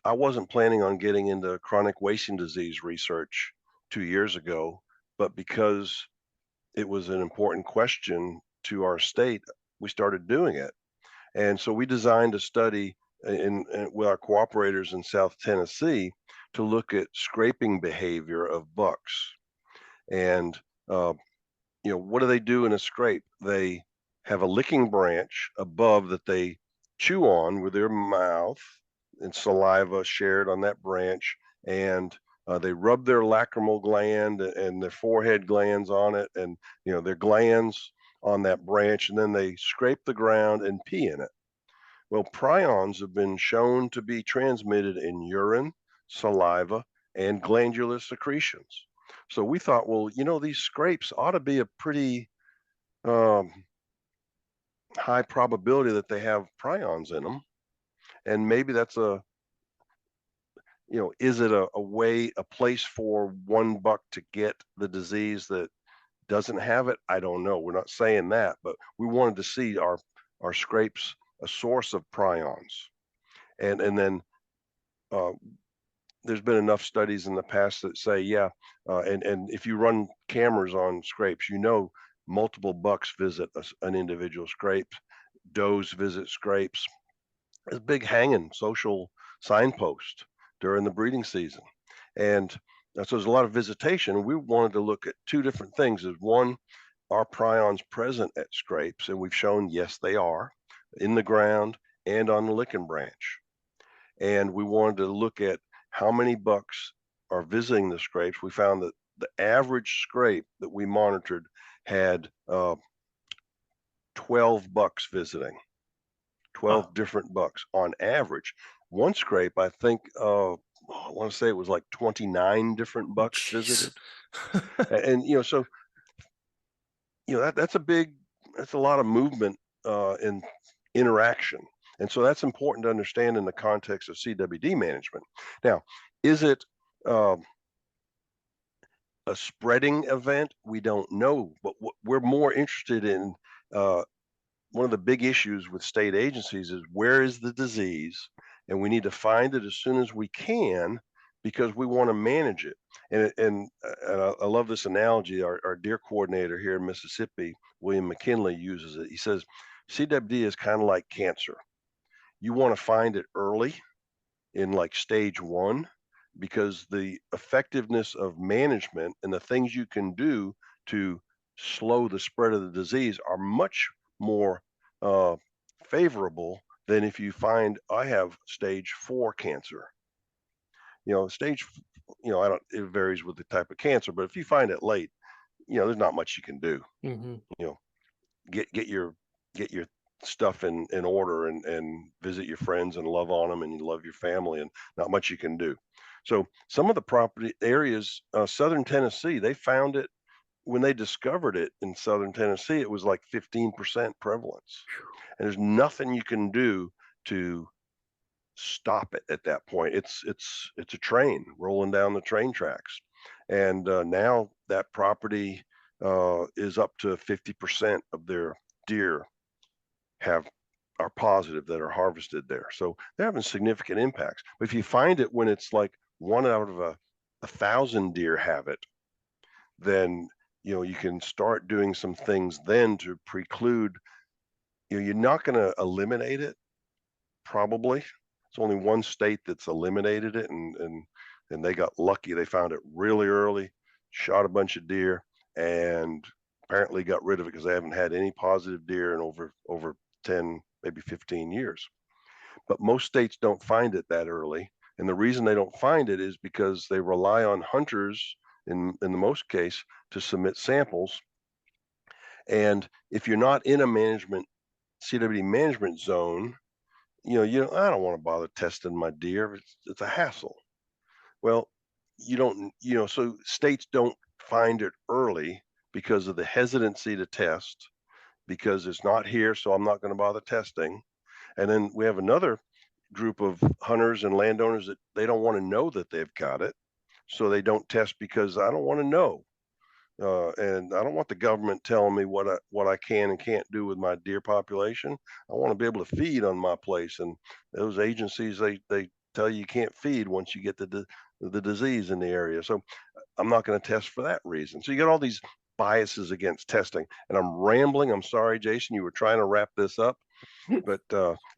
I wasn't planning on getting into chronic wasting disease research 2 years ago, but because it was an important question to our state, we started doing it. And so we designed a study with our cooperators in South Tennessee to look at scraping behavior of bucks. And uh, what do they do in a scrape? They have a licking branch above that they chew on with their mouth, and saliva shared on that branch, and they rub their lacrimal gland and their forehead glands on it, and their glands on that branch, and then they scrape the ground and pee in it. Well, prions have been shown to be transmitted in urine, saliva, and glandular secretions. So we thought, well, these scrapes ought to be a pretty um, high probability that they have prions in them. And maybe that's is it a place for one buck to get the disease that doesn't have it? I don't know. We're not saying that, but we wanted to see our scrapes a source of prions. And then uh, there's been enough studies in the past that say, yeah, and if you run cameras on scrapes, multiple bucks visit an individual scrape, does visit scrapes. It's a big hanging social signpost during the breeding season. And so there's a lot of visitation. We wanted to look at two different things. Is one, are prions present at scrapes? And we've shown, yes, they are in the ground and on the licking branch. And we wanted to look at how many bucks are visiting the scrapes. We found that the average scrape that we monitored had 12 bucks visiting, 12 Wow. different bucks on average. One scrape, I think, I want to say it was like 29 different Oh, bucks jeez. visited. And so that's a lot of movement and interaction. And so that's important to understand in the context of CWD management. Now, is it a spreading event? We don't know, but what we're more interested in, uh, one of the big issues with state agencies is, where is the disease? And we need to find it as soon as we can, because we want to manage it. And I love this analogy. Our deer coordinator here in Mississippi, William McKinley, uses it. He says CWD is kind of like cancer. You want to find it early, in like stage one, because the effectiveness of management and the things you can do to slow the spread of the disease are much more uh, favorable than if you find I have stage 4 cancer. Stage, I don't, it varies with the type of cancer, but if you find it late, there's not much you can do. Hmm. You know, get your stuff in order, and visit your friends and love on them, and you love your family, and not much you can do. So some of the property areas, southern Tennessee, they found it when they discovered it in southern Tennessee. It was like 15% prevalence, and there's nothing you can do to stop it at that point. It's a train rolling down the train tracks, and now that property is up to 50% of their deer have are positive that are harvested there. So they're having significant impacts. But if you find it when it's like one out of a thousand deer have it, then you can start doing some things then to preclude. You're not going to eliminate it, probably. It's only one state that's eliminated it, and and they got lucky. They found it really early, shot a bunch of deer, and apparently got rid of it because they haven't had any positive deer in over 10, maybe 15 years. But most states don't find it that early. And the reason they don't find it is because they rely on hunters in the most case to submit samples. And if you're not in a CWD management zone, I don't want to bother testing my deer. It's a hassle. Well, you don't, so states don't find it early because of the hesitancy to test, because it's not here, so I'm not going to bother testing. And then we have another group of hunters and landowners that they don't want to know that they've got it, so they don't test because I don't want to know. And I don't want the government telling me what I can and can't do with my deer population. I want to be able to feed on my place, and those agencies they tell you can't feed once you get the disease in the area. So I'm not going to test for that reason. So you got all these biases against testing, and I'm rambling. I'm sorry, Jason. You were trying to wrap this up, but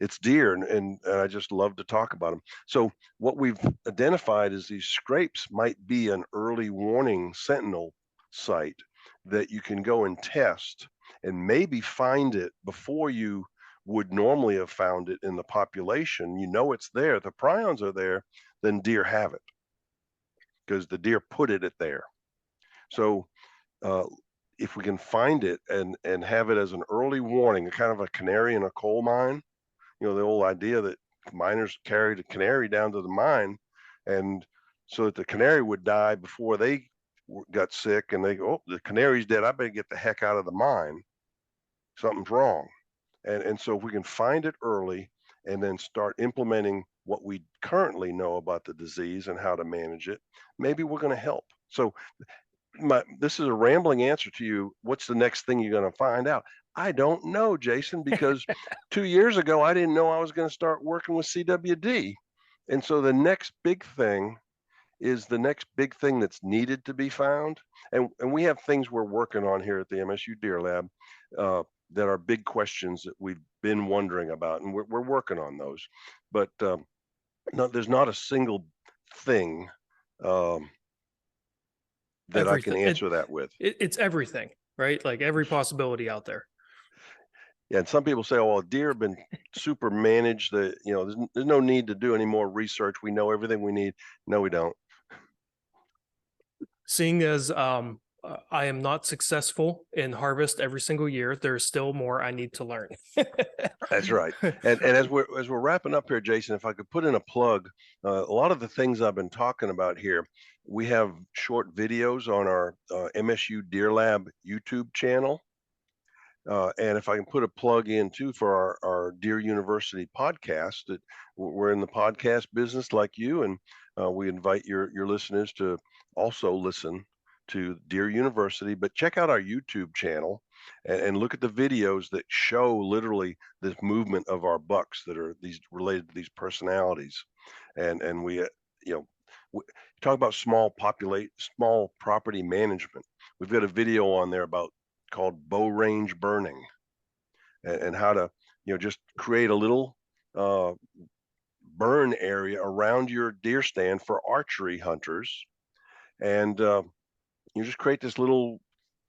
it's deer, and I just love to talk about them. So what we've identified is these scrapes might be an early warning sentinel site that you can go and test and maybe find it before you would normally have found it in the population. It's there, the prions are there, then deer have it because the deer put it there. So if we can find it and have it as an early warning, kind of a canary in a coal mine, the old idea that miners carried a canary down to the mine, and so that the canary would die before they got sick, and they go, oh, the canary's dead, I better get the heck out of the mine. Something's wrong. And so if we can find it early and then start implementing what we currently know about the disease and how to manage it, maybe we're going to help. So this is a rambling answer to you. What's the next thing you're going to find out? I don't know, Jason, because 2 years ago, I didn't know I was going to start working with CWD. And so the next big thing is the next big thing that's needed to be found. And we have things we're working on here at the MSU Deer Lab that are big questions that we've been wondering about, and we're working on those. But no, there's not a single thing that everything. I can answer that with. It's everything, right? Like every possibility out there. Yeah, and some people say, "Oh, well, deer have been super managed. That there's no need to do any more research. We know everything we need." No, we don't. Seeing as I am not successful in harvest every single year, there's still more I need to learn. That's right. And as we're wrapping up here, Jason, if I could put in a plug, a lot of the things I've been talking about here, we have short videos on our MSU Deer Lab YouTube channel. And if I can put a plug in too for our Deer University podcast, that we're in the podcast business like you, and we invite your listeners to also listen to Deer University, but check out our YouTube channel and look at the videos that show literally this movement of our bucks that are these related to these personalities. And we talk about small property management. We've got a video on there called bow range burning, and how to just create a little burn area around your deer stand for archery hunters, and you just create this little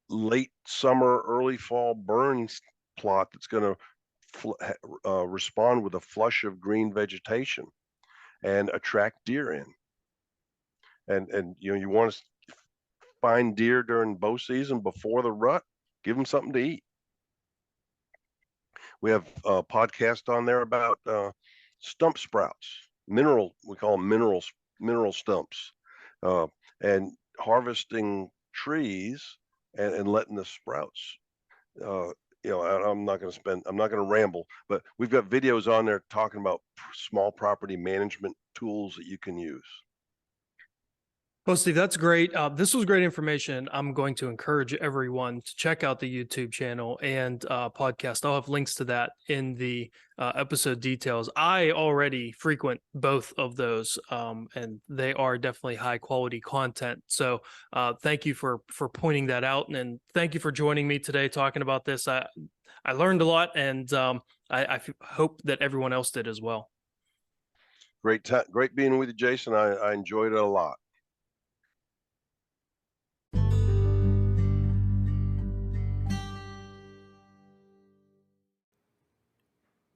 late summer, early fall burn plot that's going to respond with a flush of green vegetation and attract deer in. And you want to find deer during bow season before the rut, give them something to eat. We have a podcast on there about stump sprouts, we call them mineral stumps, and harvesting trees and letting the sprouts. I'm not going to ramble, but we've got videos on there talking about small property management tools that you can use. Well, Steve, that's great. This was great information. I'm going to encourage everyone to check out the YouTube channel and podcast. I'll have links to that in the episode details. I already frequent both of those, and they are definitely high quality content. So thank you for pointing that out, and thank you for joining me today talking about this. I learned a lot, and I hope that everyone else did as well. Great being with you, Jason. I enjoyed it a lot.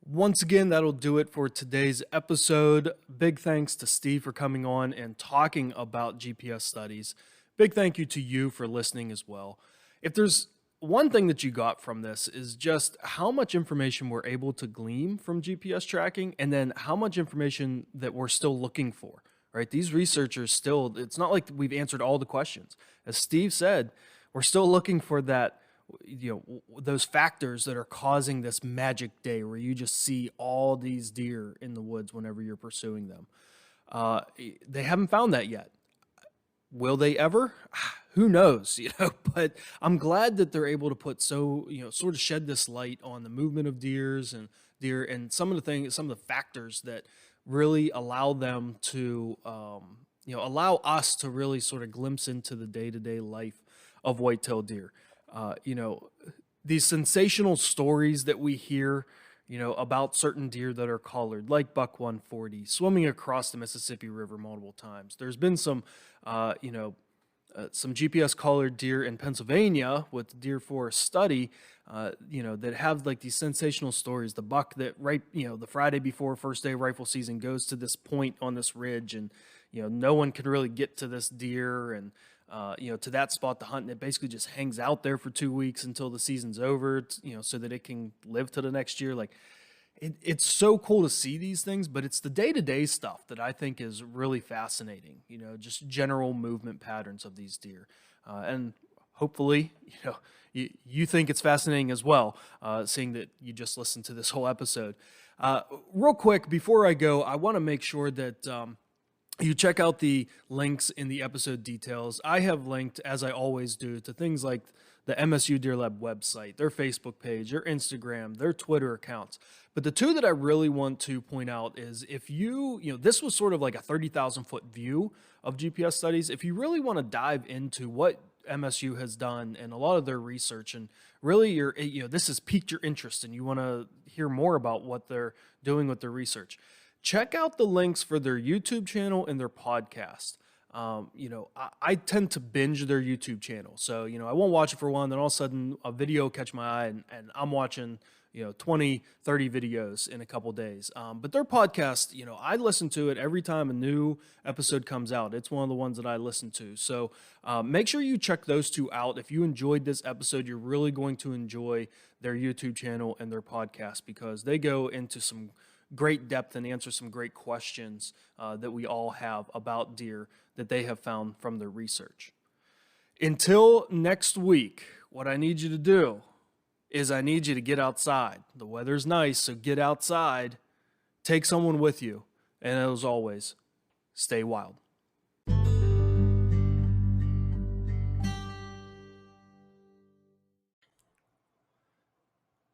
Once again, that'll do it for today's episode. Big thanks to Steve for coming on and talking about GPS studies. Big thank you to you for listening as well. If there's one thing that you got from this is just how much information we're able to glean from GPS tracking, and then how much information that we're still looking for, right? These researchers still, it's not like we've answered all the questions. As Steve said, we're still looking for that, those factors that are causing this magic day where you just see all these deer in the woods whenever you're pursuing them. They haven't found that yet. Will they ever? Who knows, but I'm glad that they're able to put sort of shed this light on the movement of deer and some of the factors that really allow them to, allow us to really sort of glimpse into the day-to-day life of white-tailed deer. These sensational stories that we hear, about certain deer that are collared, like buck 140, swimming across the Mississippi River multiple times. There's been some GPS collared deer in Pennsylvania with the Deer Forest study, that have like these sensational stories. The buck that the Friday before first day rifle season goes to this point on this ridge, and no one can really get to this deer, and to that spot to hunt, and it basically just hangs out there for 2 weeks until the season's over, so that it can live to the next year. Like, it's so cool to see these things, but it's the day-to-day stuff that I think is really fascinating, just general movement patterns of these deer. And hopefully, you think it's fascinating as well, seeing that you just listened to this whole episode. Real quick, before I go, I want to make sure that you check out the links in the episode details. I have linked, as I always do, to things like the MSU Deer Lab website, their Facebook page, their Instagram, their Twitter accounts. But the two that I really want to point out is if this was sort of like a 30,000 foot view of GPS studies. If you really want to dive into what MSU has done and a lot of their research, and really this has piqued your interest and you want to hear more about what they're doing with their research, check out the links for their YouTube channel and their podcast. I tend to binge their YouTube channel. So, I won't watch it for one, then all of a sudden a video will catch my eye and I'm watching, 20, 30 videos in a couple days. But their podcast, I listen to it every time a new episode comes out. It's one of the ones that I listen to. So make sure you check those two out. If you enjoyed this episode, you're really going to enjoy their YouTube channel and their podcast, because they go into some great depth and answer some great questions that we all have about deer that they have found from their research. Until next week, what I need you to do is I need you to get outside. The weather's nice, so get outside. Take someone with you. And as always, stay wild.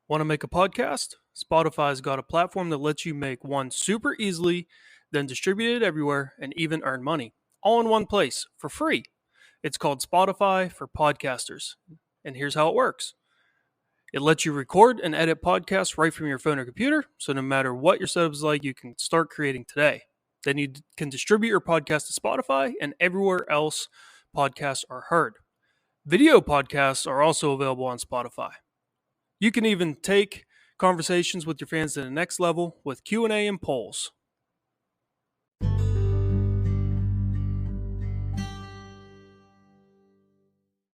Want to make a podcast? Spotify's got a platform that lets you make one super easily, then distribute it everywhere and even earn money, all in one place for free. It's called Spotify for Podcasters. And here's how it works. It lets you record and edit podcasts right from your phone or computer, so no matter what your setup is like, you can start creating today. Then you can distribute your podcast to Spotify and everywhere else podcasts are heard. Video podcasts are also available on Spotify. You can even take conversations with your fans to the next level with Q&A and polls.